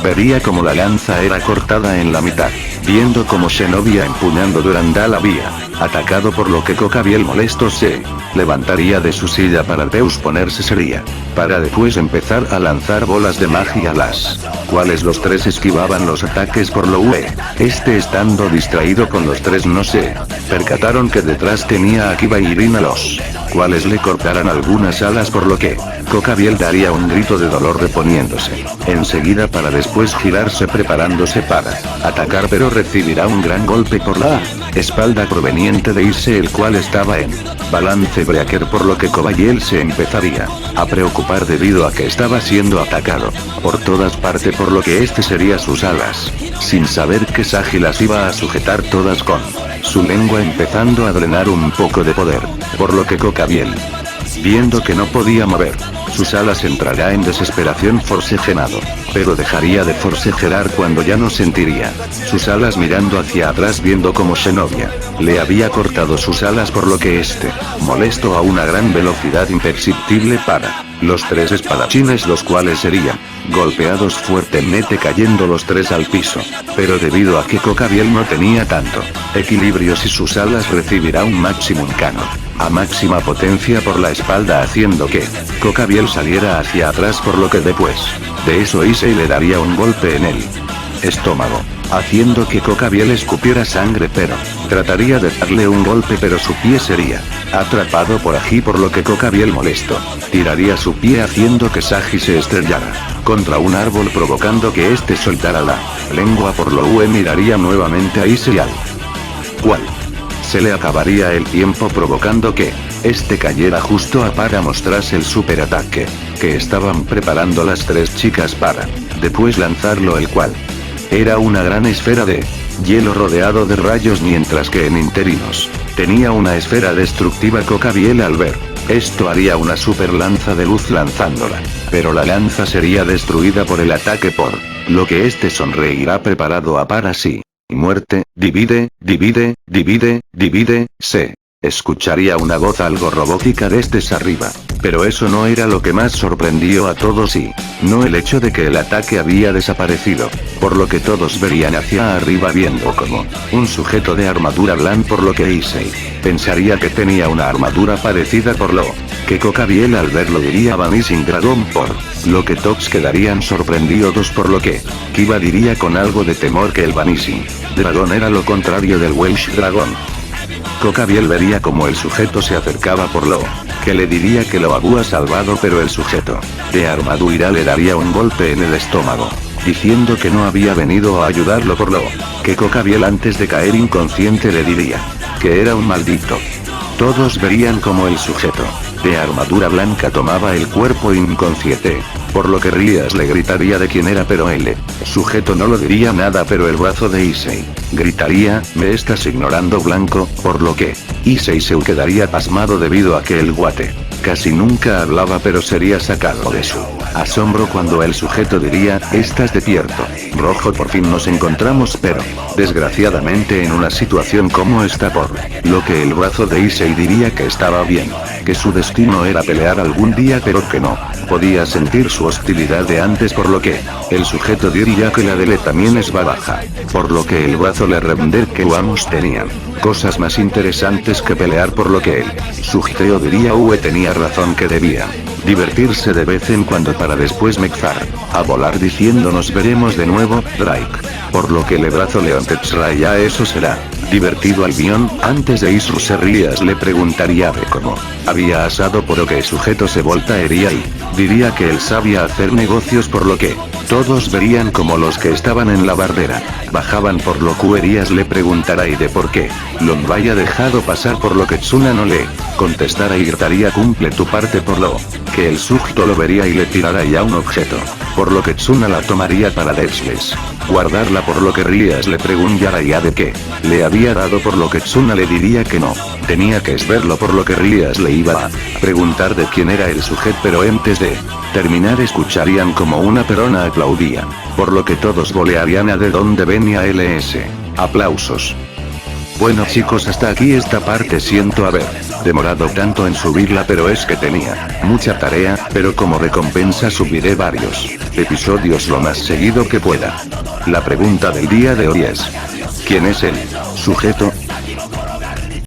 vería como la lanza era cortada en la mitad, viendo como Shinobi empuñando Durandal había atacado, por lo que Cocabiel molesto se levantaría de su silla para Deus ponerse seria, para después empezar a lanzar bolas de magia, las cuales los tres esquivaban los ataques, por lo que estando distraído con los tres no se percataron que detrás tenía a Kiba y Irina, los cuales le cortaran algunas alas, por lo que Cocabiel daría un grito de dolor reponiéndose enseguida para después girarse preparándose para atacar, pero recibirá un gran golpe por la espalda proveniente de Issei, el cual estaba en balance breaker, por lo que Cocabiel se empezaría a preocupar debido a que estaba siendo atacado por todas partes, por lo que sería sus alas, sin saber que Sagi las iba a sujetar todas con su lengua, empezando a drenar un poco de poder, por lo que Cocabiel, viendo que no podía mover sus alas, entrará en desesperación forcejeado, pero dejaría de forcejear cuando ya no sentiría sus alas, mirando hacia atrás viendo como Shinobi le había cortado sus alas, por lo que molesto a una gran velocidad imperceptible para los tres espadachines, los cuales serían golpeados fuertemente cayendo los tres al piso, pero debido a que Cocabiel no tenía tanto equilibrio, si sus alas recibirá un maximum canon a máxima potencia por la espalda, haciendo que Cocabiel saliera hacia atrás, por lo que después de eso Issei le daría un golpe en el estómago, haciendo que Cocabiel escupiera sangre, pero trataría de darle un golpe, pero su pie sería atrapado por Agi, por lo que Cocabiel molesto tiraría su pie haciendo que Sagi se estrellara contra un árbol, provocando que soltara la lengua, por lo que miraría nuevamente a Issei, al cual se le acabaría el tiempo, provocando que cayera justo a para mostrarse el superataque que estaban preparando las tres chicas para después lanzarlo, el cual era una gran esfera de hielo rodeado de rayos, mientras que en interinos tenía una esfera destructiva. Cocabiel al ver esto haría una super lanza de luz lanzándola, pero la lanza sería destruida por el ataque, por lo que sonreirá preparado a para sí y muerte. Divide, divide, divide, divide, se escucharía una voz algo robótica desde arriba, pero eso no era lo que más sorprendió a todos, y no el hecho de que el ataque había desaparecido, por lo que todos verían hacia arriba viendo como un sujeto de armadura blanca, por lo que Issei pensaría que tenía una armadura parecida, por lo que Cocabiel al verlo diría Vanishing Dragon, por lo que todos quedarían sorprendidos, por lo que Kiba diría con algo de temor que el Vanishing Dragon era lo contrario del Welsh Dragon. Cocabiel vería como el sujeto se acercaba, por lo que le diría que lo había salvado, pero el sujeto de armadura le daría un golpe en el estómago, diciendo que no había venido a ayudarlo, por lo que Cocabiel antes de caer inconsciente le diría que era un maldito. Todos verían como el sujeto de armadura blanca tomaba el cuerpo inconsciente, por lo que Rías le gritaría de quién era, pero el sujeto no lo diría nada, pero el brazo de Issei gritaría, me estás ignorando, blanco, por lo que Issei se quedaría pasmado debido a que el guate casi nunca hablaba, pero sería sacado de su asombro cuando el sujeto diría, estás despierto, rojo, por fin nos encontramos, pero desgraciadamente en una situación como esta, por lo que el brazo de Issei diría que estaba bien, que su destino era pelear algún día pero que no podía sentir su hostilidad de antes, por lo que el sujeto diría que la de él también es baja, por lo que el brazo le render que ambos tenían cosas más interesantes que pelear, por lo que el sujeto diría tenía razón que debía divertirse de vez en cuando para después mezclar a volar diciendo nos veremos de nuevo, Drake. Por lo que el brazo Leon ya eso será divertido al guión. Antes de Isru Serrías le preguntaría de cómo había asado, por lo que el sujeto se voltaría y diría que él sabía hacer negocios, por lo que todos verían como los que estaban en la bardera bajaban, por lo que Erías le preguntará y de por qué Lon vaya dejado pasar, por lo que Tsuna no le contestara y gritaría cumple tu parte, por lo que el sujeto lo vería y le tirará ya un objeto, por lo que Tsuna la tomaría para después guardarla, por lo que Rías le preguntará ya de qué le había dado, por lo que Tsuna le diría que no tenía que verlo, por lo que Rías le iba a preguntar de quién era el sujeto, pero antes de terminar escucharían como una perona aplaudía, por lo que todos bolearían a de dónde venía LS. Aplausos. Bueno chicos, hasta aquí esta parte. Siento haber demorado tanto en subirla, pero es que tenía mucha tarea, pero como recompensa subiré varios episodios lo más seguido que pueda. La pregunta del día de hoy es: ¿quién es el sujeto?